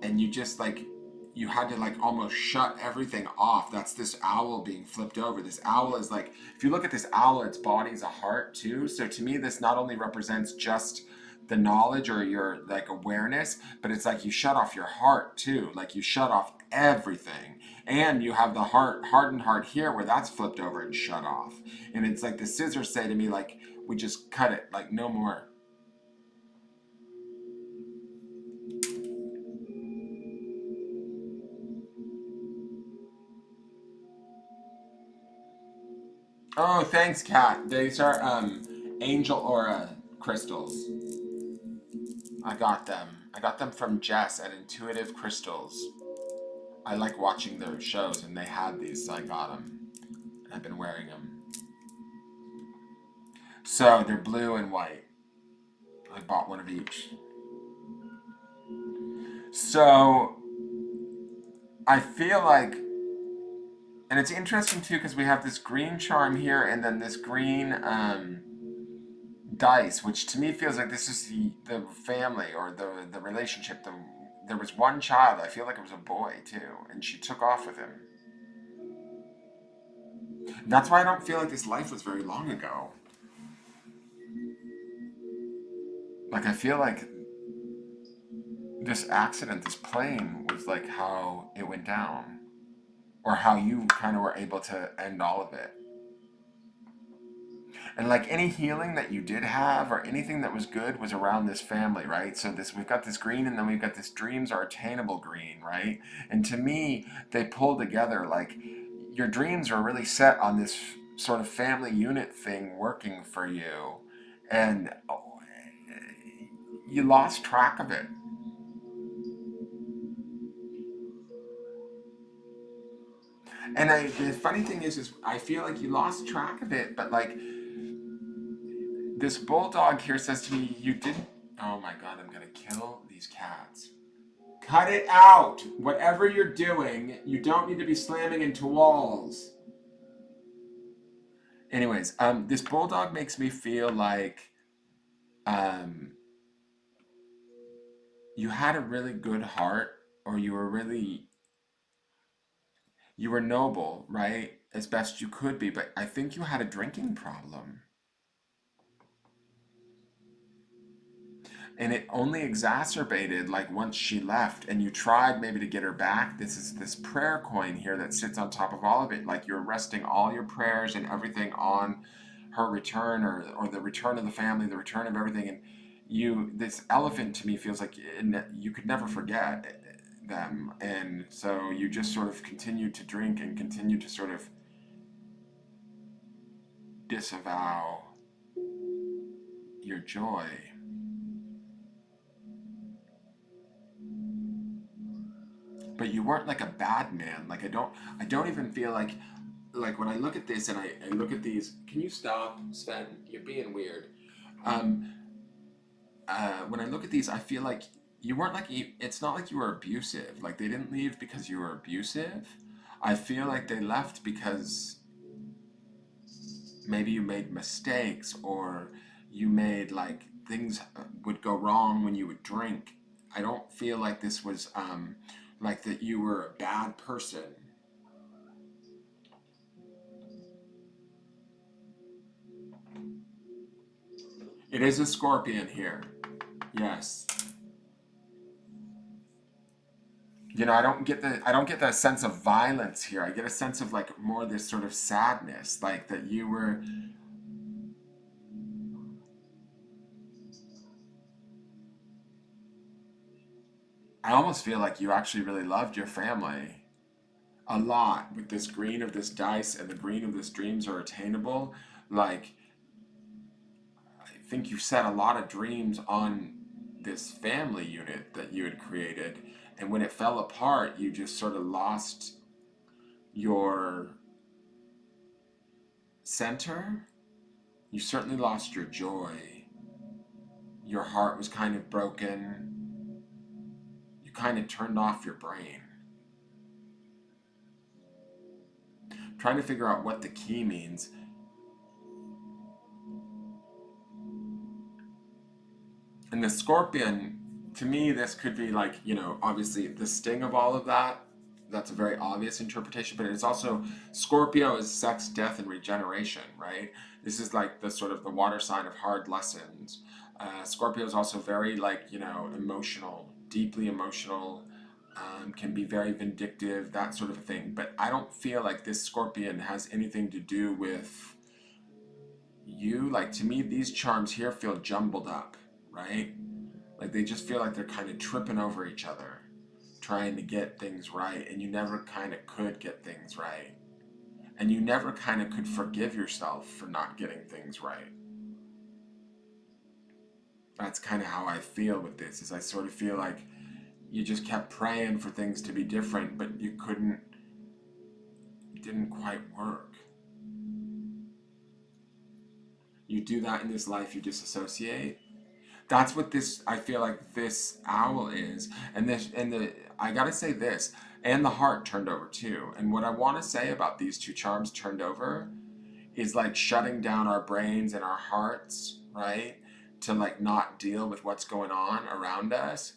and you just like you had to like almost shut everything off. That's this owl being flipped over. This owl is like, if you look at this owl, its body's a heart too. So to me, this not only represents just the knowledge or your like awareness, but it's like you shut off your heart too. Like you shut off everything. And you have the hardened heart here where that's flipped over and shut off. And it's like the scissors say to me, like, we just cut it, like no more. Oh, thanks, Kat. These are angel aura crystals. I got them. I got them from Jess at Intuitive Crystals. I like watching their shows, and they had these, so I got them. I've been wearing them. So they're blue and white. I bought one of each. So I feel like, and it's interesting too because we have this green charm here, and then this green dice, which to me feels like this is the family or the relationship. There was one child, I feel like it was a boy too, and she took off with him. That's why I don't feel like this life was very long ago. Like I feel like this accident, this plane, was like how it went down, or how you kind of were able to end all of it. And like any healing that you did have or anything that was good was around this family, right? So this, we've got this green, and then we've got this dreams are attainable green, right? And to me, they pull together. Like your dreams were really set on this sort of family unit thing working for you, and you lost track of it. And the funny thing is I feel like you lost track of it, but like this bulldog here says to me, you didn't. Oh my god, I'm gonna kill these cats. Cut it out! Whatever you're doing, you don't need to be slamming into walls. Anyways, this bulldog makes me feel like um, you had a really good heart, or you were noble, right? As best you could be, but I think you had a drinking problem. And it only exacerbated like once she left and you tried maybe to get her back. This is this prayer coin here that sits on top of all of it, like you're resting all your prayers and everything on her return, or the return of the family, the return of everything. And you, this elephant to me feels like you could never forget them, and so you just sort of continued to drink and continued to sort of disavow your joy. But you weren't like a bad man. Like I don't even feel like when I look at this and I look at these. Can you stop, Sven? You're being weird. Um, when I look at these, I feel like you weren't like it's not like you were abusive. Like they didn't leave because you were abusive. I feel like they left because maybe you made mistakes, or you made like things would go wrong when you would drink. I don't feel like this was like that you were a bad person. It is a scorpion here. Yes. You know, I don't get the sense of violence here. I get a sense of like more this sort of sadness, like that you were. I almost feel like you actually really loved your family. a lot with this green of this dice and the green of this dreams are attainable. Like, I think you set a lot of dreams on this family unit that you had created, and when it fell apart, you just sort of lost your center. You certainly lost your joy. Your heart was kind of broken. You kind of turned off your brain. Trying to figure out what the key means. And the scorpion, to me, this could be like, obviously the sting of all of that. That's a very obvious interpretation, but it's also, Scorpio is sex, death, and regeneration, right? This is like the sort of the water sign of hard lessons. Scorpio is also very emotional, deeply emotional, can be very vindictive, that sort of a thing. But I don't feel like this scorpion has anything to do with you. Like, to me, these charms here feel jumbled up, right? Like they just feel like they're kind of tripping over each other, trying to get things right, and you never kind of could get things right. And you never kind of could forgive yourself for not getting things right. That's kind of how I feel with this, is I sort of feel like you just kept praying for things to be different, but it didn't quite work. You do that in this life, you disassociate. That's what this, I feel like this owl is. I gotta say this, and the heart turned over too. And what I want to say about these two charms turned over is like shutting down our brains and our hearts, right? To like not deal with what's going on around us.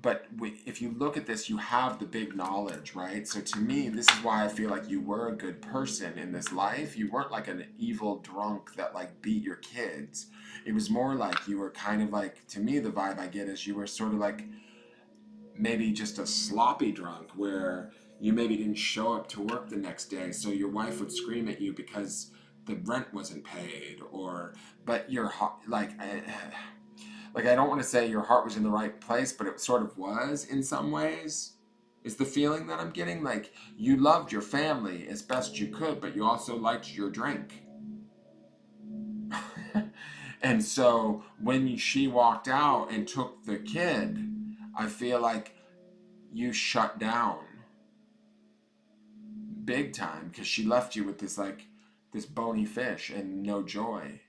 But if you look at this, you have the big knowledge, right? So to me, this is why I feel like you were a good person in this life. You weren't like an evil drunk that like beat your kids. It was more like you were kind of like, to me, the vibe I get is you were sort of like maybe just a sloppy drunk where you maybe didn't show up to work the next day, so your wife would scream at you because the rent wasn't paid, but your I don't want to say your heart was in the right place, but it sort of was in some ways, is the feeling that I'm getting. Like, you loved your family as best you could, but you also liked your drink. And so when she walked out and took the kid, I feel like you shut down big time, because she left you with this bony fish and no joy.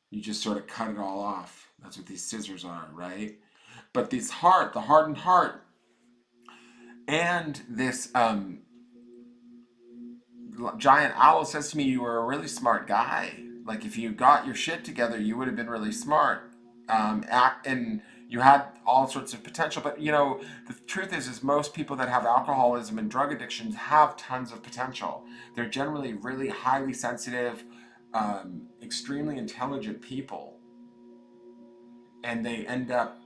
You just sort of cut it all off. That's what these scissors are, right? But the hardened heart, and this giant owl says to me, you were a really smart guy. Like, if you got your shit together, you would have been really smart. And you had all sorts of potential. But, the truth is most people that have alcoholism and drug addictions have tons of potential. They're generally really highly sensitive, extremely intelligent people. And they end up,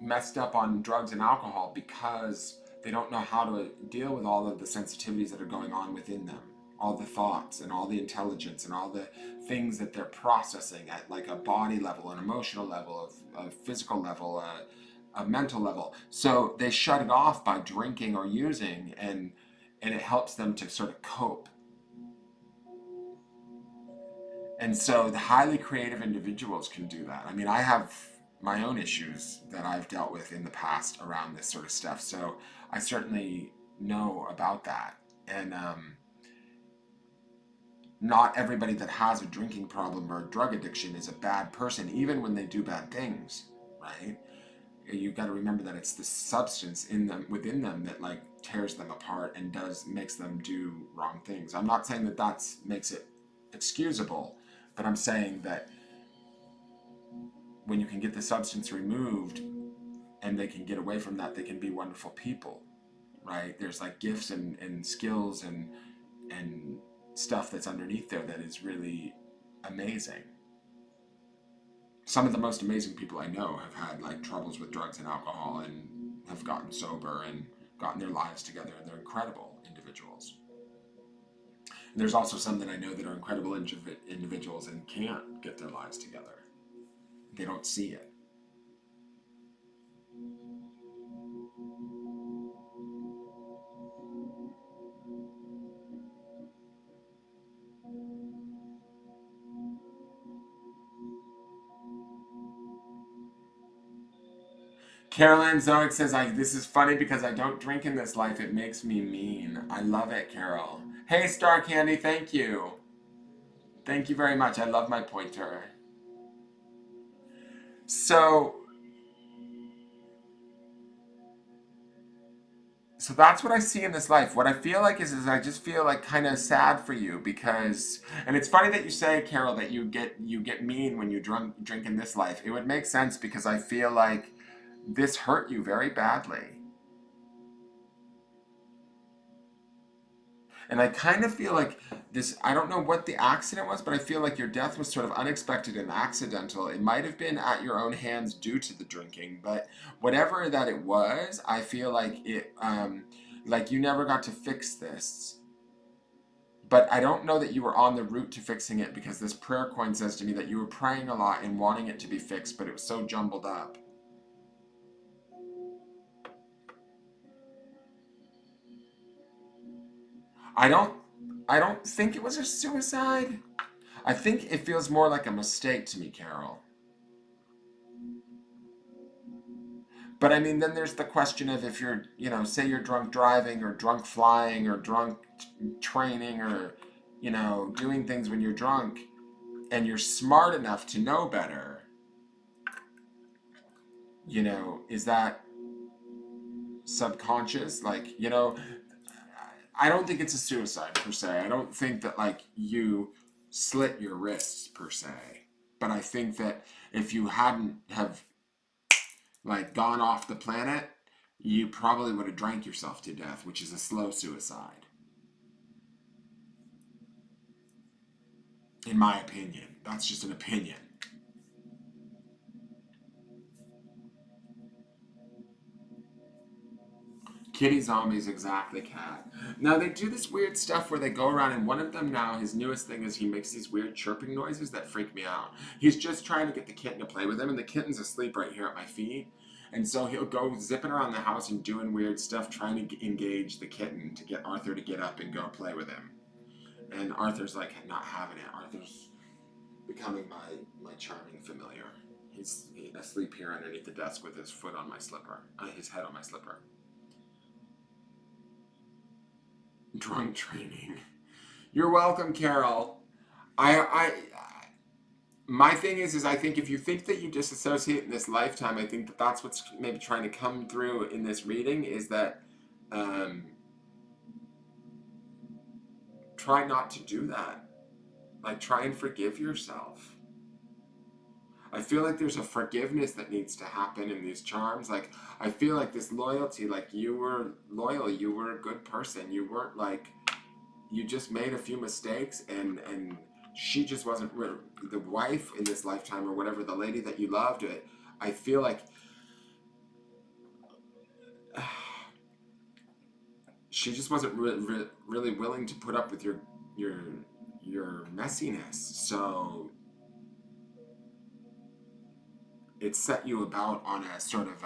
messed up on drugs and alcohol because they don't know how to deal with all of the sensitivities that are going on within them, all the thoughts and all the intelligence and all the things that they're processing at like a body level, an emotional level, a physical level, a mental level. So they shut it off by drinking or using, and it helps them to sort of cope. And so the highly creative individuals can do that. I mean, I have my own issues that I've dealt with in the past around this sort of stuff. So I certainly know about that. And not everybody that has a drinking problem or a drug addiction is a bad person, even when they do bad things, right? You've got to remember that it's the substance within them that like tears them apart and makes them do wrong things. I'm not saying that makes it excusable, but I'm saying that when you can get the substance removed and they can get away from that, they can be wonderful people, right? There's like gifts and skills and stuff that's underneath there that is really amazing. Some of the most amazing people I know have had like troubles with drugs and alcohol and have gotten sober and gotten their lives together, and they're incredible individuals. And there's also some that I know that are incredible individuals and can't get their lives together. They don't see it. Carolyn Zoic says, this is funny because I don't drink in this life. It makes me mean. I love it, Carol. Hey, Star Candy, thank you. Thank you very much. I love my pointer. So that's what I see in this life. What I feel like is I just feel like kind of sad for you because, and it's funny that you say, Carol, that you get mean when you drink in this life. It would make sense because I feel like this hurt you very badly. And I kind of feel like this, I don't know what the accident was, but I feel like your death was sort of unexpected and accidental. It might have been at your own hands due to the drinking, but whatever that it was, I feel like like you never got to fix this. But I don't know that you were on the route to fixing it because this prayer coin says to me that you were praying a lot and wanting it to be fixed, but it was so jumbled up. I don't think it was a suicide. I think it feels more like a mistake to me, Carol. But I mean, then there's the question of if you're, say you're drunk driving or drunk flying or drunk training or, doing things when you're drunk and you're smart enough to know better, is that subconscious? Like, I don't think it's a suicide per se. I don't think that like you slit your wrists per se. But I think that if you hadn't have like gone off the planet, you probably would have drank yourself to death, which is a slow suicide. In my opinion. That's just an opinion. Kitty zombies, exactly, cat. Now they do this weird stuff where they go around, and one of them now, his newest thing is he makes these weird chirping noises that freak me out. He's just trying to get the kitten to play with him, and the kitten's asleep right here at my feet. And so he'll go zipping around the house and doing weird stuff, trying to engage the kitten to get Arthur to get up and go play with him. And Arthur's like not having it. Arthur's becoming my charming familiar. He's asleep here underneath the desk with his foot on my slipper, his head on my slipper. Drunk training. You're welcome, Carol. My thing is I think if you think that you disassociate in this lifetime, I think that that's what's maybe trying to come through in this reading is that try not to do that. Like, try and forgive yourself. I feel like there's a forgiveness that needs to happen in these charms. Like, I feel like this loyalty, like you were loyal, you were a good person. You weren't like, you just made a few mistakes and she just wasn't the wife in this lifetime or whatever, the lady that you loved. I feel like she just wasn't really willing to put up with your messiness. So it set you about on a sort of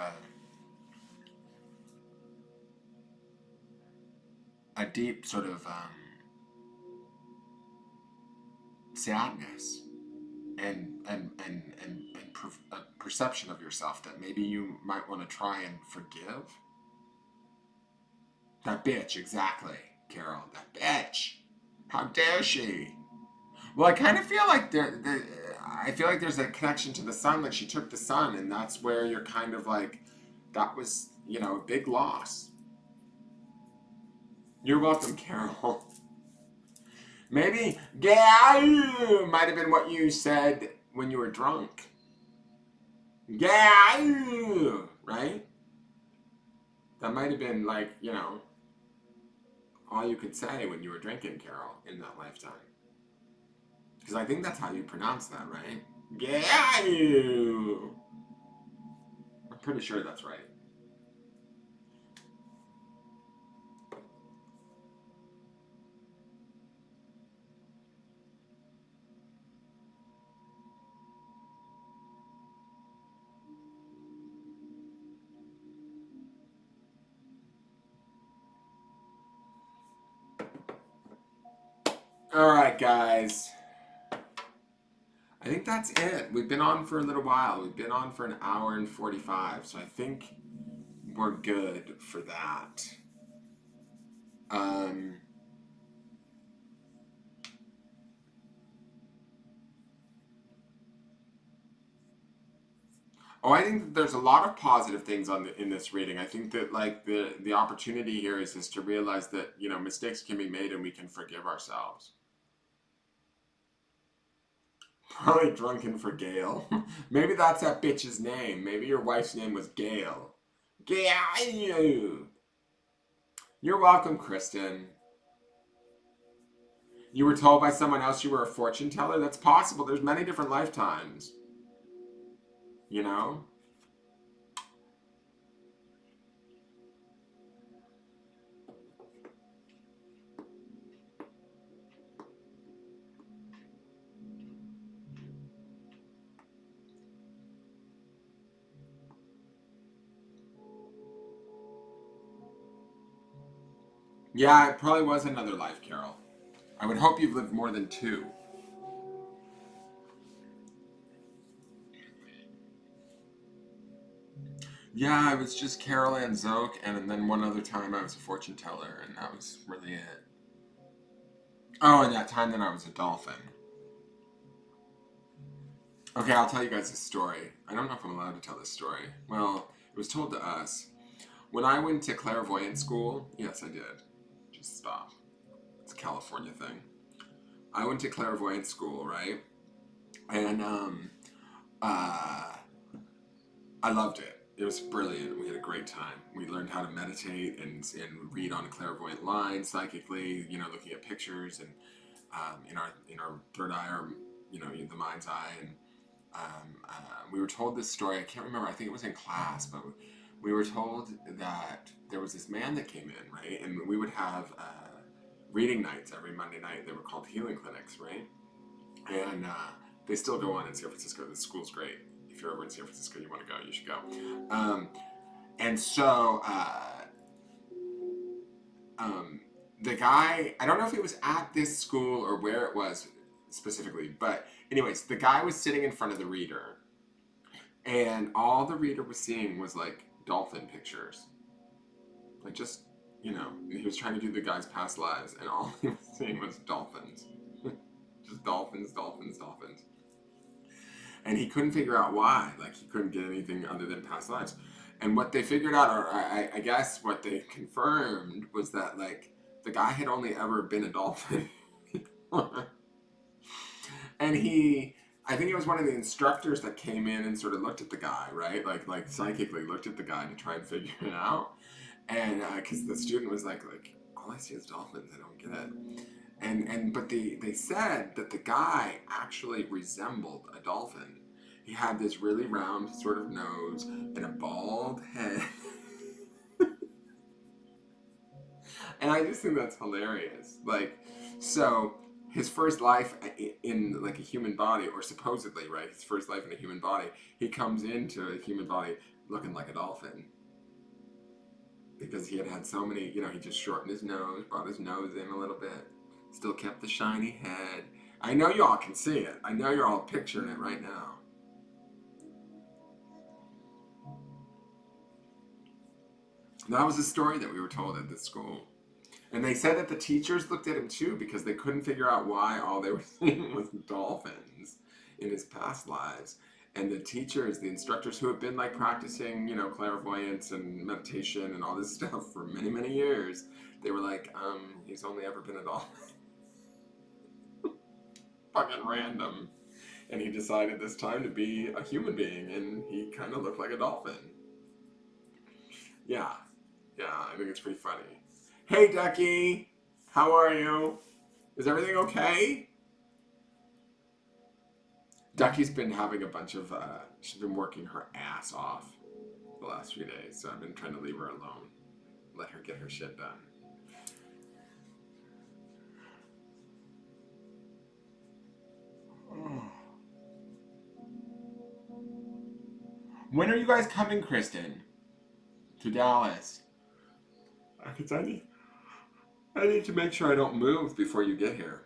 a deep sort of sadness and a perception of yourself that maybe you might want to try and forgive. That bitch, exactly, Carol. That bitch. How dare she? Well, I kind of feel like I feel like there's a connection to the sun. Like she took the sun, and that's where you're kind of like, that was, a big loss. You're welcome, Carol. Maybe, yeah, might have been what you said when you were drunk. Yeah, right? That might have been like, all you could say when you were drinking, Carol, in that lifetime. Because I think that's how you pronounce that, right? Yeah, I'm pretty sure that's right. All right, guys. I think that's it. We've been on for a little while. We've been on for an hour and 45. So I think we're good for that. Um, oh, I think that there's a lot of positive things in this reading. I think that like the opportunity here is to realize that mistakes can be made and we can forgive ourselves. Probably drunken for Gail. Maybe that's that bitch's name. Maybe your wife's name was Gail. Gail. You're welcome, Kristen. You were told by someone else you were a fortune teller? That's possible. There's many different lifetimes. You know? Yeah, it probably was another life, Carol. I would hope you've lived more than two. Yeah, I was just Carol Ann Zoke, and then one other time I was a fortune teller, and that was really it. Oh, and that time that I was a dolphin. Okay, I'll tell you guys a story. I don't know if I'm allowed to tell this story. Well, it was told to us. When I went to clairvoyant school, yes, I did. Just stop. It's a California thing. I went to clairvoyant school, right? And uh, I loved it. It was brilliant. We had a great time. We learned how to meditate and read on clairvoyant lines psychically. Looking at pictures and in our third eye or the mind's eye. And we were told this story. I can't remember. I think it was in class, but we were told that there was this man that came in, right? And we would have reading nights every Monday night. They were called healing clinics, right? And they still go on in San Francisco. The school's great. If you're ever in San Francisco, you want to go, you should go. And so the guy, I don't know if it was at this school or where it was specifically, but anyways, the guy was sitting in front of the reader, and all the reader was seeing was like dolphin pictures. Like just, he was trying to do the guy's past lives, and all he was seeing was dolphins. Just dolphins, dolphins, dolphins. And he couldn't figure out why. Like, he couldn't get anything other than past lives. And what they figured out, or I guess what they confirmed, was that, like, the guy had only ever been a dolphin. And I think it was one of the instructors that came in and sort of looked at the guy, right? Like psychically looked at the guy to try and figure it out. And because the student was like, all I see is dolphins, I don't get it. But they said that the guy actually resembled a dolphin. He had this really round sort of nose and a bald head. And I just think that's hilarious. Like, so his first life in like a human body, or supposedly, right? His first life in a human body, he comes into a human body looking like a dolphin. Because he had so many, he just shortened his nose, brought his nose in a little bit, still kept the shiny head. I know you all can see it. I know you're all picturing it right now. That was a story that we were told at this school. And they said that the teachers looked at him too because they couldn't figure out why all they were seeing was dolphins in his past lives. And the teachers, the instructors who have been like practicing, clairvoyance and meditation and all this stuff for many, many years, they were like, he's only ever been a dolphin. Fucking random. And he decided this time to be a human being, and he kind of looked like a dolphin. Yeah, I think it's pretty funny. Hey, Ducky, how are you? Is everything okay? Ducky's been having a bunch of, she's been working her ass off the last few days, so I've been trying to leave her alone. Let her get her shit done. When are you guys coming, Kristen? To Dallas? Because I need to make sure I don't move before you get here.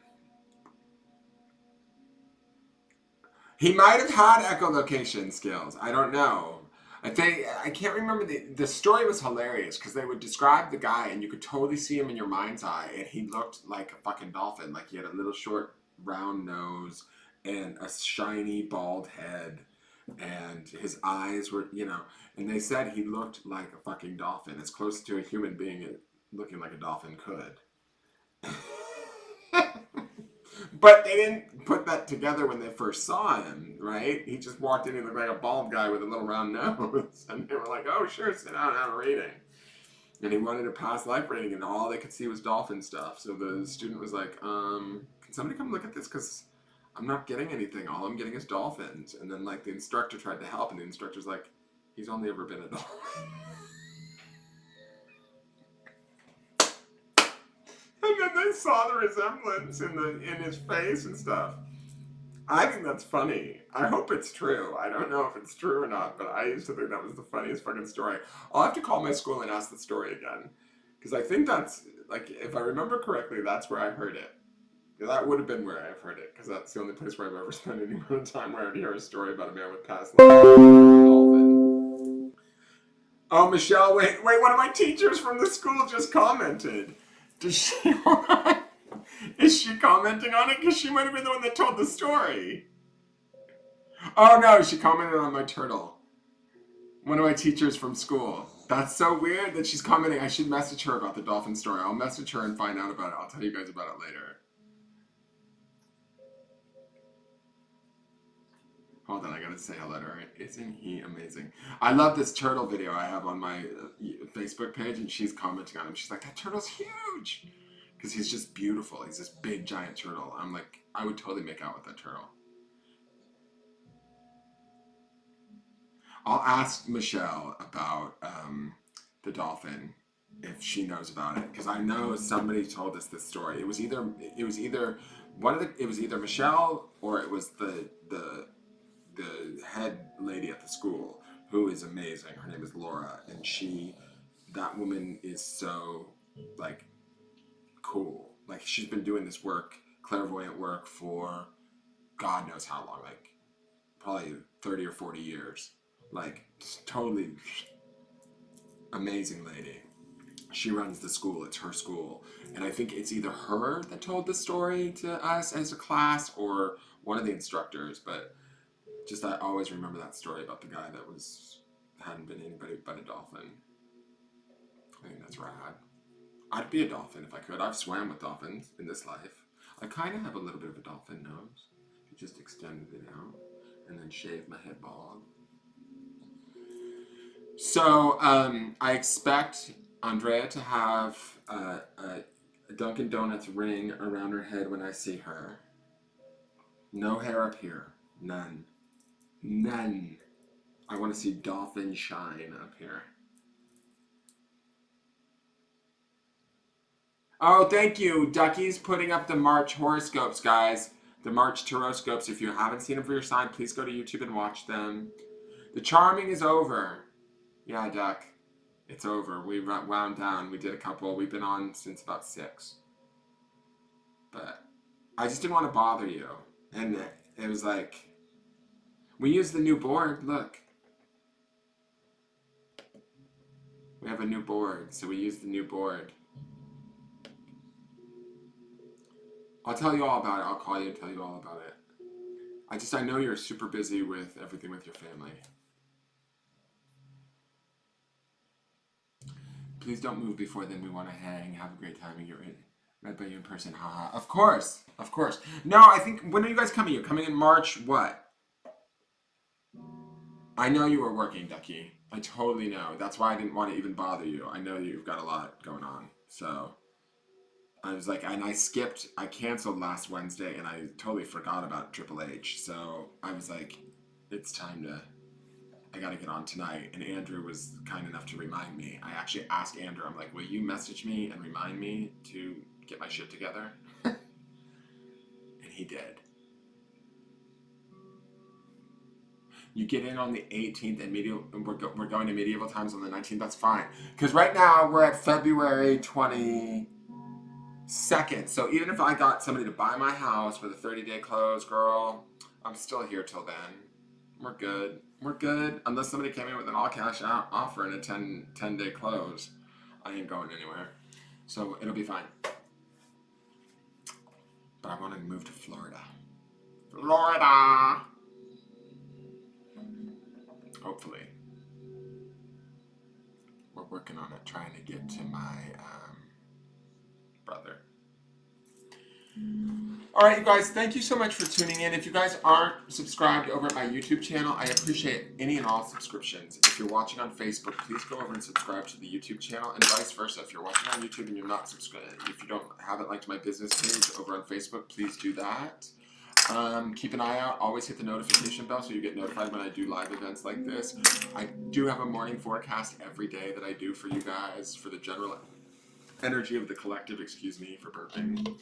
He might have had echolocation skills. I don't know. I can't remember the story was hilarious because they would describe the guy and you could totally see him in your mind's eye and he looked like a fucking dolphin. Like he had a little short round nose and a shiny bald head and his eyes were, and they said he looked like a fucking dolphin, as close to a human being looking like a dolphin could. But they didn't put that together when they first saw him, right? He just walked in and looked like a bald guy with a little round nose. And they were like, oh, sure, sit down and have a reading. And he wanted to pass life reading, and all they could see was dolphin stuff. So the student was like, can somebody come look at this? Because I'm not getting anything. All I'm getting is dolphins. And then, like, the instructor tried to help, and the instructor's like, he's only ever been a dolphin. And then they saw the resemblance in his face and stuff. I think that's funny. I hope it's true. I don't know if it's true or not, but I used to think that was the funniest fucking story. I'll have to call my school and ask the story again. Because I think that's, like, if I remember correctly, that's where I heard it. That would have been where I've heard it, because that's the only place where I've ever spent any amount of time where I'd hear a story about a man with past life. Oh, Michelle, wait, one of my teachers from the school just commented. Does she, is she commenting on it? Because she might have been the one that told the story. Oh no, she commented on my turtle. One of my teachers from school. That's so weird that she's commenting. I should message her about the dolphin story. I'll message her and find out about it. I'll tell you guys about it later. Hold on, I gotta say hello to her. Isn't he amazing? I love this turtle video I have on my Facebook page, and she's commenting on him. She's like, that turtle's huge! Because he's just beautiful. He's this big, giant turtle. I'm like, I would totally make out with that turtle. I'll ask Michelle about the dolphin if she knows about it, because I know somebody told us this story. It was either Michelle or it was the head lady at the school, who is amazing. Her name is Laura, and that woman is so, like, cool. Like, she's been doing this work, clairvoyant work, for God knows how long, like probably 30 or 40 years. Like, totally amazing lady. She runs the school. It's her school. And I think it's either her that told the story to us as a class or one of the instructors. But just, I always remember that story about the guy that hadn't been anybody but a dolphin. I think that's rad. I'd be a dolphin if I could. I've swam with dolphins in this life. I kind of have a little bit of a dolphin nose. If you just extended it out and then shaved my head bald. So I expect Andrea to have a Dunkin' Donuts ring around her head when I see her. No hair up here. None. None. I want to see dolphin shine up here. Oh, thank you. Ducky's putting up the March horoscopes, guys. The March Taroscopes. If you haven't seen them for your sign, please go to YouTube and watch them. The charming is over. Yeah, Duck. It's over. We wound down. We did a couple. We've been on since about 6. But I just didn't want to bother you. And it was like, we used the new board. Look. We have a new board, so we used the new board. I'll tell you all about it. I'll call you and tell you all about it. I know you're super busy with everything with your family. Please don't move before then. We want to hang, have a great time, and get read by you in person. Haha. Of course. Of course. No, I think, when are you guys coming? You're coming in March what? I know you were working, Ducky. I totally know. That's why I didn't want to even bother you. I know you've got a lot going on. So I was like, and I canceled last Wednesday, and I totally forgot about Triple H. So I was like, it's time to, I got to get on tonight. And Andrew was kind enough to remind me. I actually asked Andrew, I'm like, will you message me and remind me to get my shit together? And he did. You get in on the 18th and we're going to medieval times on the 19th. That's fine. Because right now we're at February 22nd. So even if I got somebody to buy my house with a 30-day close, girl, I'm still here till then. We're good. We're good. Unless somebody came in with an all cash offer and a 10-day close, I ain't going anywhere. So it'll be fine. But I want to move to Florida. Florida! Hopefully. We're working on it, trying to get to my brother. Alright, you guys, thank you so much for tuning in. If you guys aren't subscribed over at my YouTube channel, I appreciate any and all subscriptions. If you're watching on Facebook, please go over and subscribe to the YouTube channel, and vice versa. If you're watching on YouTube and you're not subscribed, if you haven't liked my business page over on Facebook, please do that. Keep an eye out. Always hit the notification bell so you get notified when I do live events like this. I do have a morning forecast every day that I do for you guys for the general energy of the collective. Excuse me for burping.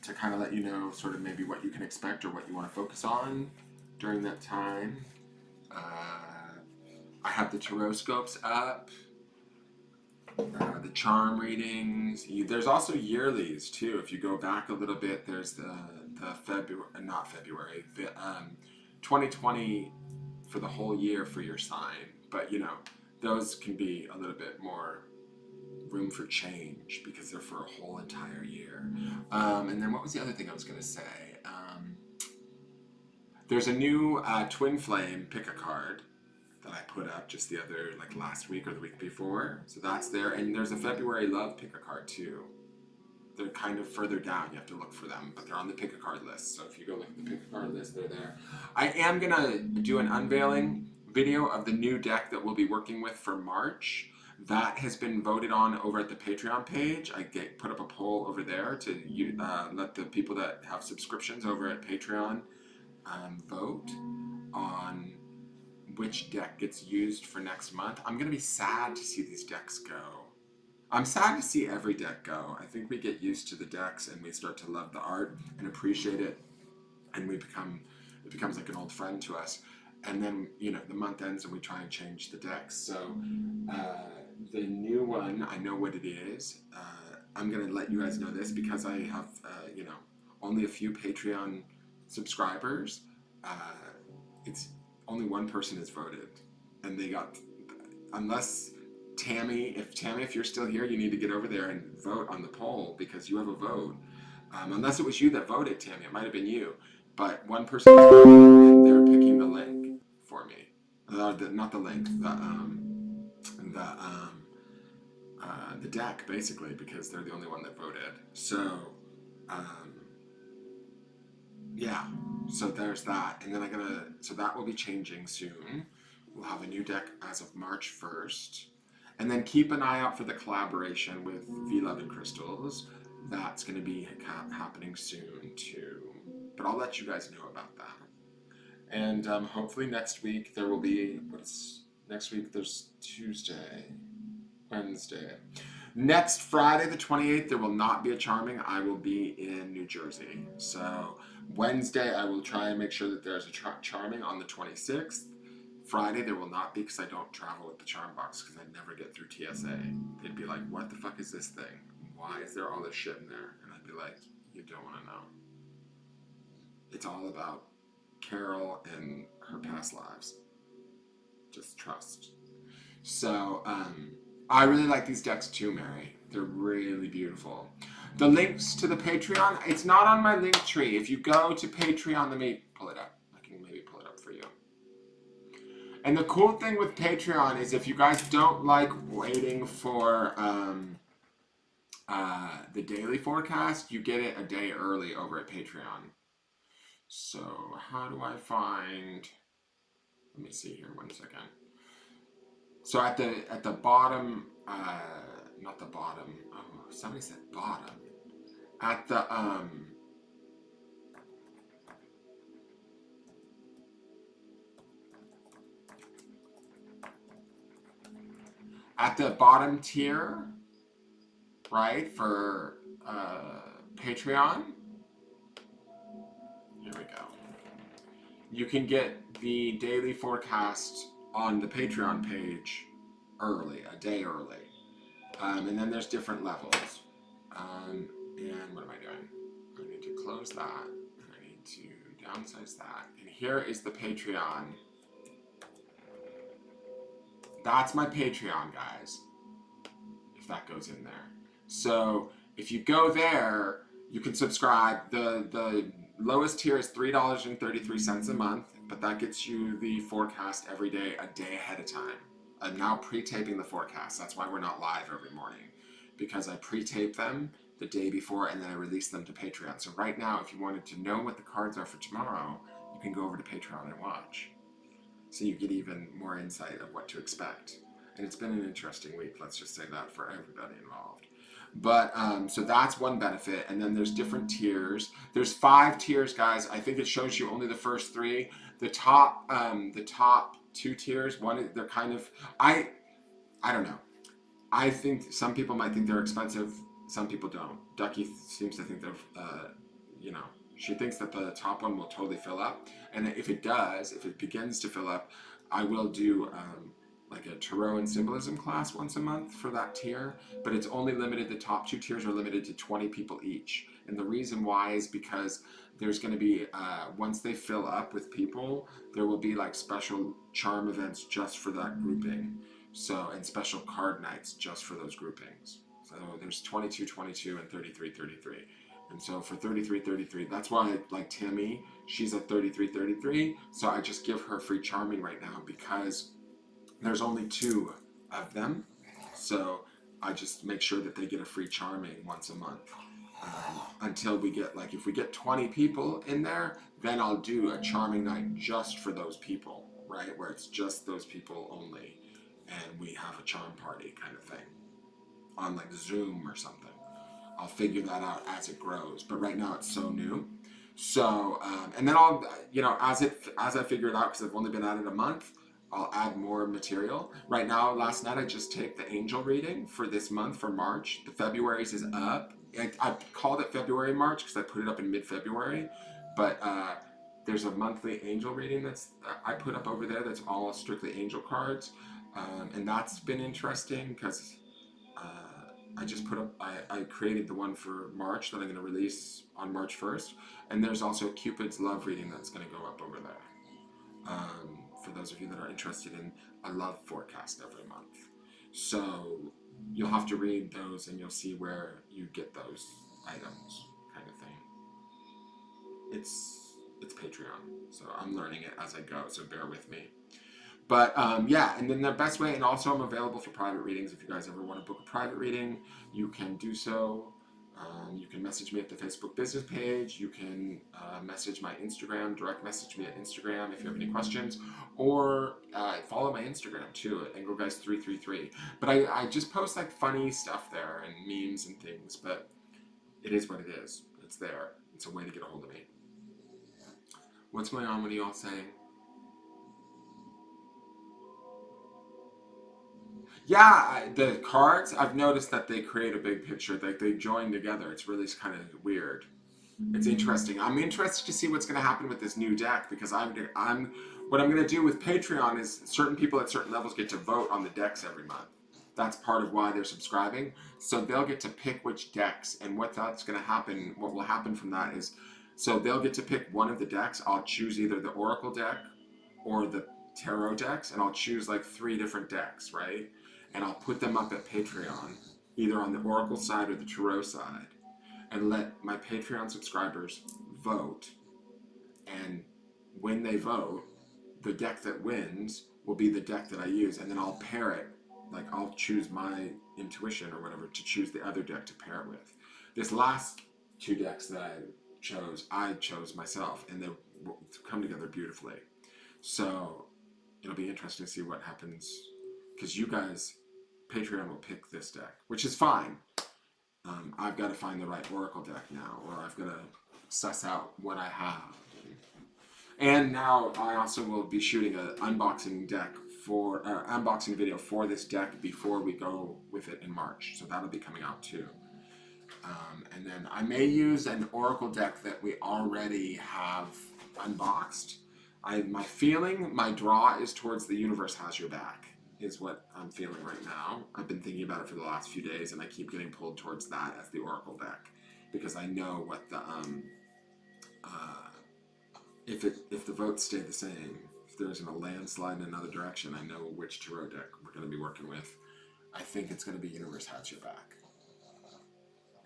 To kind of let you know sort of maybe what you can expect or what you want to focus on during that time. I have the tarot scopes up. The charm readings. There's also yearlies too. If you go back a little bit, there's the February, not February, the 2020 for the whole year for your sign. But you know, those can be a little bit more room for change because they're for a whole entire year. And then what was the other thing I was going to say? There's a new Twin Flame pick a card that I put up just the other, like last week or the week before. So that's there. And there's a February Love pick a card too. They're kind of further down. You have to look for them, but they're on the pick a card list. So if you go look at the pick a card list, they're there. I am going to do an unveiling video of the new deck that we'll be working with for March. That has been voted on over at the Patreon page. I put up a poll over there to let the people that have subscriptions over at Patreon vote on which deck gets used for next month. I'm going to be sad to see these decks go. I'm sad to see every deck go. I think we get used to the decks and we start to love the art and appreciate it, and it becomes like an old friend to us. And then, you know, the month ends and we try and change the decks. So the new one, I know what it is. I'm going to let you guys know this because I have, you know, only a few Patreon subscribers. It's only one person has voted. And they got, unless Tammy, if you're still here, you need to get over there and vote on the poll because you have a vote. Unless it was you that voted, Tammy, it might have been you. But one person is voting and they're picking the link for me. Not the link, the deck, basically, because they're the only one that voted. So, yeah. So there's that. And then so that will be changing soon. We'll have a new deck as of March 1st. And then keep an eye out for the collaboration with V-Love and Crystals. That's going to be happening soon, too. But I'll let you guys know about that. And hopefully next week there will be, next week there's Tuesday, Wednesday. Next Friday the 28th there will not be a charming. I will be in New Jersey. So Wednesday I will try and make sure that there's a charming on the 26th. Friday there will not be because I don't travel with the charm box because I never get through TSA. They'd be like, what the fuck is this thing? Why is there all this shit in there? And I'd be like, you don't want to know. It's all about Carol and her past lives. Just trust. So, I really like these decks too, Mary. They're really beautiful. The links to the Patreon, it's not on my link tree. If you go to Patreon, let me pull it up. I can maybe pull it up for you. And the cool thing with Patreon is if you guys don't like waiting for the daily forecast, you get it a day early over at Patreon. So how do I find, let me see here, 1 second. So at the bottom, not the bottom, oh, somebody said bottom. At the bottom tier, right, for Patreon, here we go. You can get the daily forecast on the Patreon page early, a day early. And then there's different levels. And what am I doing? I need to close that. And I need to downsize that. And here is the Patreon. That's my Patreon, guys. If that goes in there. So if you go there, you can subscribe. The lowest tier is $3.33 a month, but that gets you the forecast every day, a day ahead of time. I'm now pre-taping the forecast. That's why we're not live every morning, because I pre-tape them the day before and then I release them to Patreon. So right now, if you wanted to know what the cards are for tomorrow, you can go over to Patreon and watch. So you get even more insight of what to expect. And it's been an interesting week, let's just say that, for everybody involved. But so that's one benefit, and then there's different tiers. There's 5 tiers, guys. I think it shows you only the first 3. The top 2 tiers, one, they're kind of, I don't know. I think some people might think they're expensive. Some people don't. Ducky seems to think they're, she thinks that the top one will totally fill up. And if it does, if it begins to fill up, I will do like a tarot and symbolism class once a month for that tier. But it's only limited, the top 2 tiers are limited to 20 people each. And the reason why is because there's going to be, once they fill up with people, there will be like special charm events just for that grouping. So, and special card nights just for those groupings. So there's 22, 22, and 33, 33. And so for 33, 33, that's why like Tammy, she's at 33, 33. So I just give her free charming right now because there's only 2 of them. So I just make sure that they get a free charming once a month. Until we get, like, if we get 20 people in there, then I'll do a charming night just for those people, right? Where it's just those people only. And we have a charm party kind of thing on like Zoom or something. I'll figure that out as it grows, but right now it's so new. So and then I'll, as I figure it out, because I've only been at it a month, I'll add more material. Right now, last night I just taped the angel reading for this month, for March. The February's is up. I called it February March because I put it up in mid-February, but there's a monthly angel reading that's I put up over there that's all strictly angel cards. And that's been interesting because I just put up, I created the one for March that I'm going to release on March 1st. And there's also a Cupid's Love reading that's going to go up over there. For those of you that are interested in a love forecast every month. So you'll have to read those and you'll see where you get those items kind of thing. It's Patreon. So I'm learning it as I go, so bear with me. But yeah, and then the best way, and also I'm available for private readings. If you guys ever want to book a private reading, you can do so. You can message me at the Facebook business page. You can message my Instagram, direct message me at Instagram if you have any questions. Or follow my Instagram too, at Engelgeist333. But I just post like funny stuff there and memes and things. But it is what it is. It's there. It's a way to get a hold of me. What's going on? What are you all saying? Yeah, the cards, I've noticed that they create a big picture, like they join together. It's really kind of weird. It's interesting. I'm interested to see what's going to happen with this new deck because what I'm going to do with Patreon is certain people at certain levels get to vote on the decks every month. That's part of why they're subscribing. So they'll get to pick which decks, and what that's going to happen, what will happen from that is, so they'll get to pick one of the decks. I'll choose either the Oracle deck or the Tarot decks, and I'll choose like 3 different decks, right? And I'll put them up at Patreon, either on the Oracle side or the Tarot side, and let my Patreon subscribers vote. And when they vote, the deck that wins will be the deck that I use, and then I'll pair it. Like I'll choose my intuition or whatever to choose the other deck to pair it with. This last 2 decks that I chose myself, and they come together beautifully. So it'll be interesting to see what happens, because you guys, Patreon will pick this deck, which is fine. I've got to find the right Oracle deck now, or I've got to suss out what I have. And now I also will be shooting an unboxing video for this deck before we go with it in March. So that'll be coming out too. And then I may use an Oracle deck that we already have unboxed. My draw is towards the Universe Has Your Back, is what I'm feeling right now. I've been thinking about it for the last few days, and I keep getting pulled towards that as the Oracle deck, because I know what the if the votes stay the same, if there isn't a landslide in another direction, I know which tarot deck we're going to be working with. I think it's going to be Universe Has Your Back.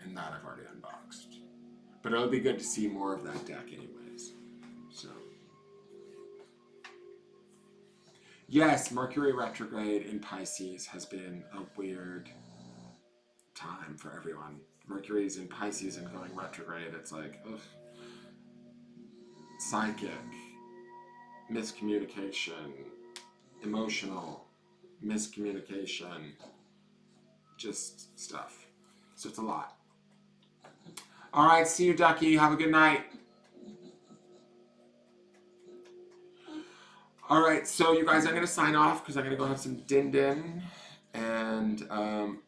And that I've already unboxed. But it'll be good to see more of that deck anyways. So. Yes, Mercury retrograde in Pisces has been a weird time for everyone. Mercury's in Pisces and going retrograde. It's like, ugh. Psychic, miscommunication, emotional miscommunication, just stuff. So it's a lot. All right, see you, Ducky. Have a good night. All right, so you guys, I'm going to sign off because I'm going to go have some din-din. And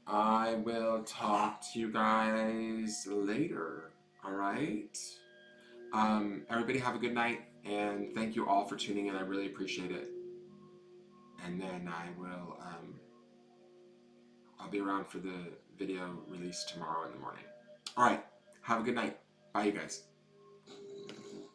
I will talk to you guys later. All right? Everybody have a good night. And thank you all for tuning in. I really appreciate it. And then I'll be around for the video release tomorrow in the morning. All right. Have a good night. Bye, you guys.